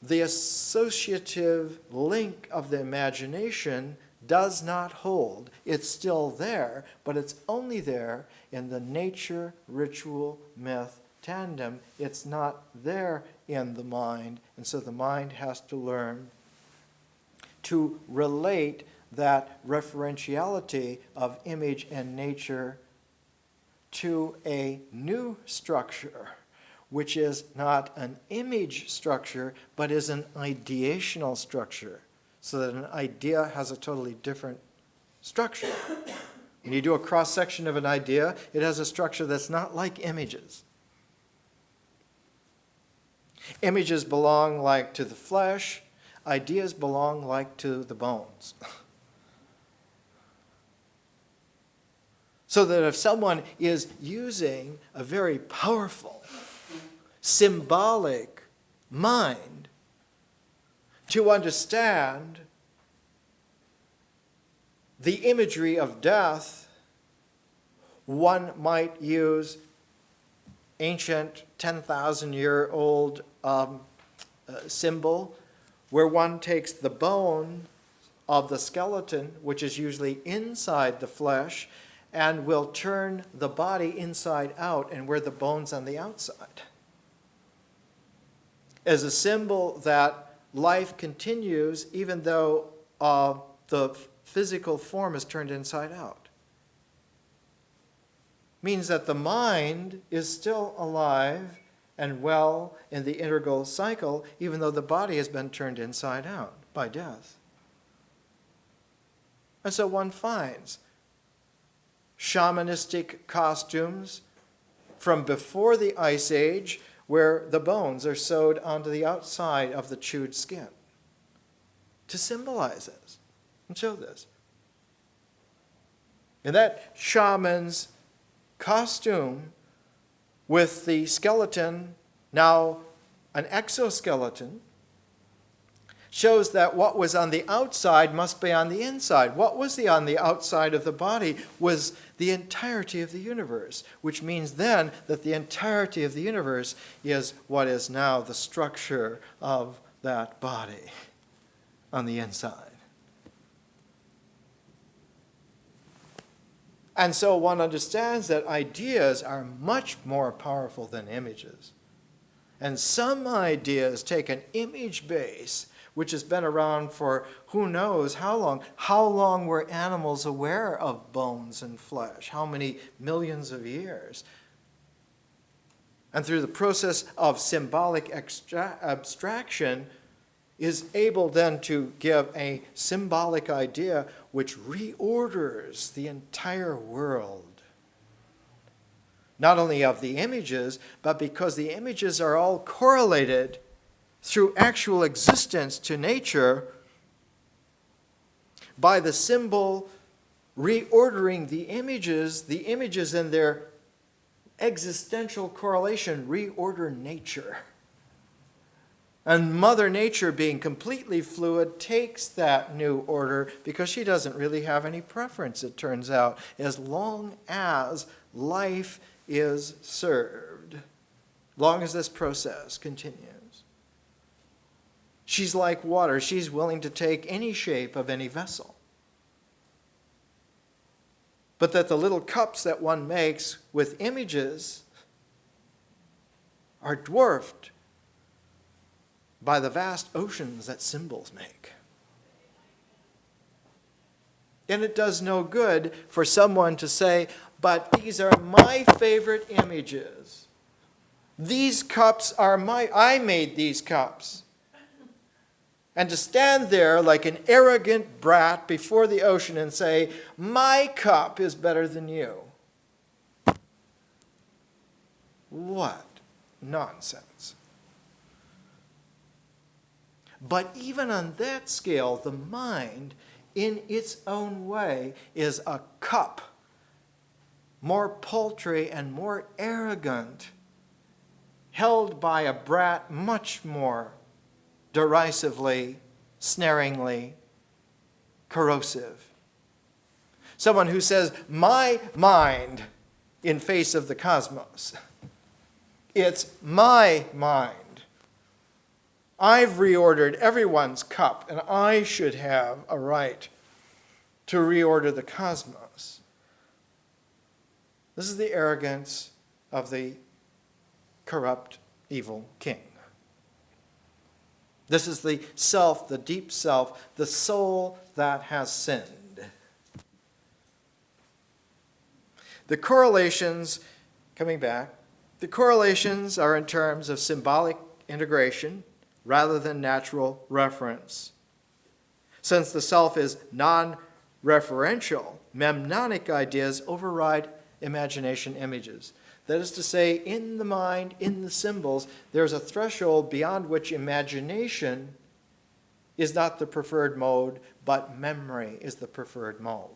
the associative link of the imagination does not hold. It's still there, but it's only there in the nature, ritual, myth tandem. It's not there in the mind, and so the mind has to learn to relate that referentiality of image and nature to a new structure, which is not an image structure, but is an ideational structure, so that an idea has a totally different structure. When you do a cross-section of an idea, it has a structure that's not like images. Images belong like to the flesh, ideas belong like to the bones. So that if someone is using a very powerful, symbolic mind to understand the imagery of death, one might use ancient 10,000-year-old symbol where one takes the bone of the skeleton, which is usually inside the flesh, and will turn the body inside out and wear the bones on the outside, as a symbol that life continues even though the physical form is turned inside out. Means that the mind is still alive and well in the integral cycle, even though the body has been turned inside out by death. And so one finds shamanistic costumes from before the Ice Age where the bones are sewed onto the outside of the chewed skin to symbolize this and show this. And that shaman's costume with the skeleton, now an exoskeleton, shows that what was on the outside must be on the inside. What was on the outside of the body was the entirety of the universe, which means then that the entirety of the universe is what is now the structure of that body on the inside. And so one understands that ideas are much more powerful than images. And some ideas take an image base which has been around for who knows how long. How long were animals aware of bones and flesh? How many millions of years? And through the process of symbolic abstraction, is able then to give a symbolic idea which reorders the entire world. Not only of the images, but because the images are all correlated through actual existence to nature, by the symbol reordering the images in their existential correlation reorder nature. And Mother Nature, being completely fluid, takes that new order because she doesn't really have any preference, it turns out, as long as life is served, long as this process continues. She's like water. She's willing to take any shape of any vessel. But that the little cups that one makes with images are dwarfed by the vast oceans that symbols make. And it does no good for someone to say, but these are my favorite images. These cups are I made these cups. And to stand there like an arrogant brat before the ocean and say, my cup is better than you. What nonsense. But even on that scale, the mind, in its own way, is a cup, more paltry and more arrogant, held by a brat much more derisively, snaringly, corrosive. Someone who says, my mind in face of the cosmos. It's my mind. I've reordered everyone's cup, and I should have a right to reorder the cosmos. This is the arrogance of the corrupt, evil king. This is the self, the deep self, the soul that has sinned. The correlations, coming back, the correlations are in terms of symbolic integration rather than natural reference. Since the self is non-referential, memnonic ideas override imagination images. That is to say, in the mind, in the symbols, there's a threshold beyond which imagination is not the preferred mode, but memory is the preferred mode.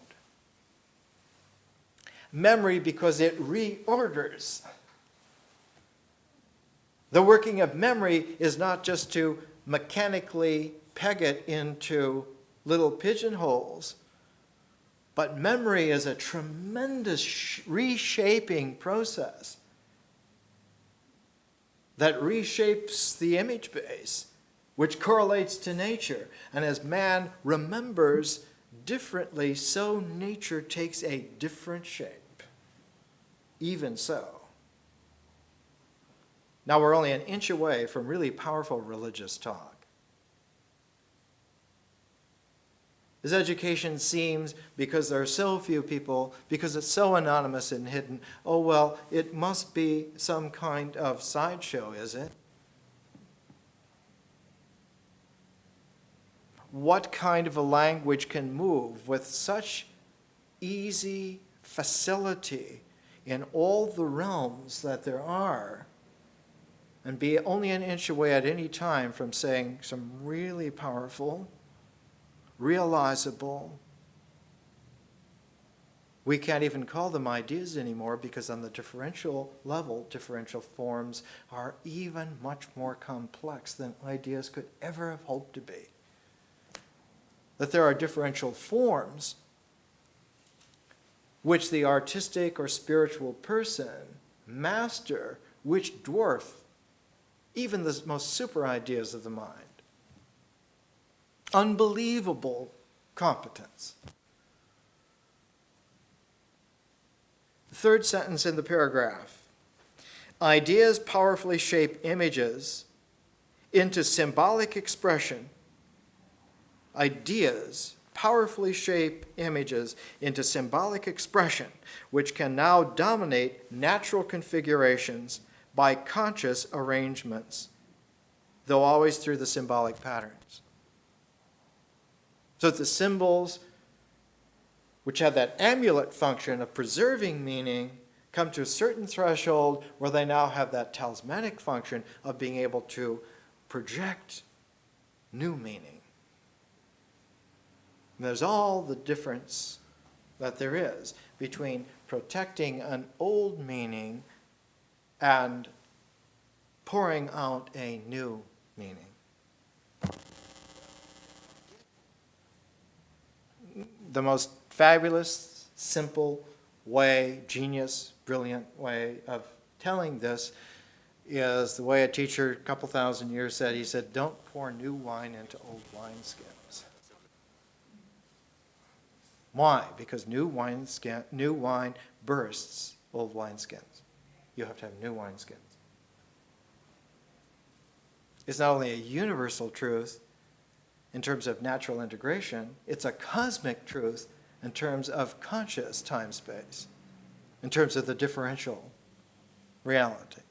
Memory because it reorders. The working of memory is not just to mechanically peg it into little pigeonholes, but memory is a tremendous reshaping process that reshapes the image base, which correlates to nature. And as man remembers differently, so nature takes a different shape. Even so. Now we're only an inch away from really powerful religious talk. This education seems, because there are so few people, because it's so anonymous and hidden, oh well, it must be some kind of sideshow, is it? what kind of a language can move with such easy facility in all the realms that there are, and be only an inch away at any time from saying some really powerful, realizable, we can't even call them ideas anymore, because on the differential level, differential forms are even much more complex than ideas could ever have hoped to be. That there are differential forms which the artistic or spiritual person master, which dwarf even the most super ideas of the mind. Unbelievable competence. The third sentence in the paragraph. Ideas powerfully shape images into symbolic expression. Ideas powerfully shape images into symbolic expression, which can now dominate natural configurations by conscious arrangements, though always through the symbolic patterns. So the symbols, which have that amulet function of preserving meaning, come to a certain threshold where they now have that talismanic function of being able to project new meaning. And there's all the difference that there is between protecting an old meaning and pouring out a new meaning. The most fabulous, simple way, genius, brilliant way of telling this is the way a teacher a couple thousand years said. He said, don't pour new wine into old wineskins. Why? Because new wine bursts old wineskins. You have to have new wineskins. It's not only a universal truth in terms of natural integration, it's a cosmic truth in terms of conscious time-space, in terms of the differential reality.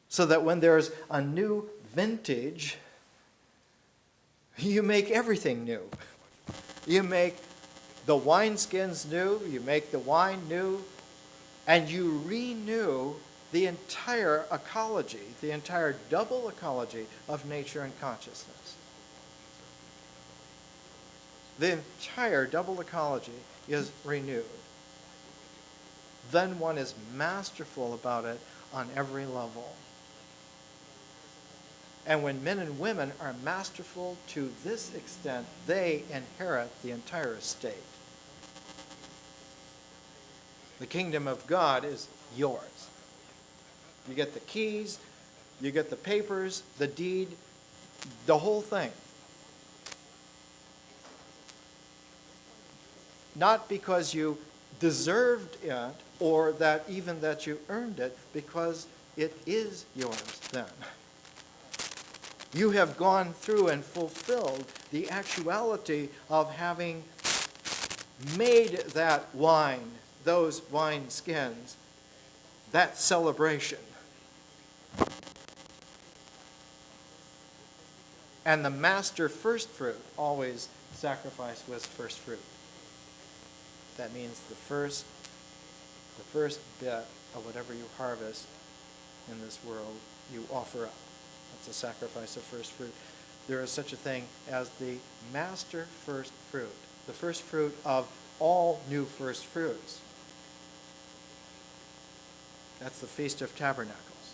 So that when there's a new vintage, you make everything new. You make the wineskins new, you make the wine new, and you renew the entire ecology, the entire double ecology of nature and consciousness. The entire double ecology is renewed. Then one is masterful about it on every level. And when men and women are masterful to this extent, they inherit the entire estate. The kingdom of God is yours. You get the keys, you get the papers, the deed, the whole thing. Not because you deserved it or that even that you earned it, because it is yours then. You have gone through and fulfilled the actuality of having made that wine, those wine skins, that celebration. And the master first fruit always sacrificed was first fruit. That means the first bit of whatever you harvest in this world, you offer up. That's a sacrifice of first fruit. There is such a thing as the master first fruit, the first fruit of all new first fruits. That's the Feast of Tabernacles.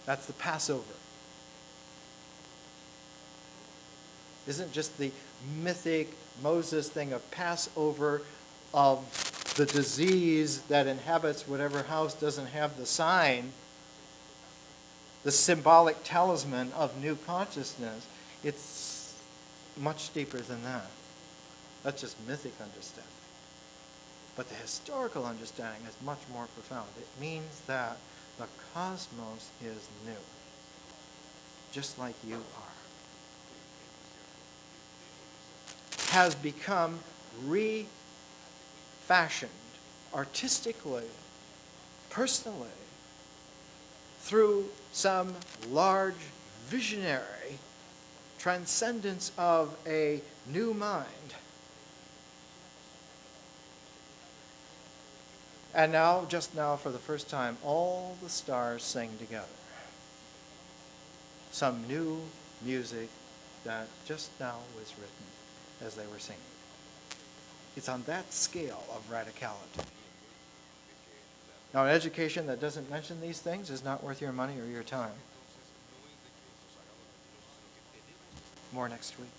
That's the Passover. Isn't just the mythic Moses thing of Passover, of the disease that inhabits whatever house doesn't have the sign, the symbolic talisman of new consciousness? It's much deeper than that. That's just mythic understanding. But the historical understanding is much more profound. It means that the cosmos is new, just like you are. Has become refashioned artistically, personally, through some large visionary transcendence of a new mind. And now, just now, for the first time, all the stars sing together. Some new music that just now was written as they were singing. It's on that scale of radicality. Now, an education that doesn't mention these things is not worth your money or your time. More next week.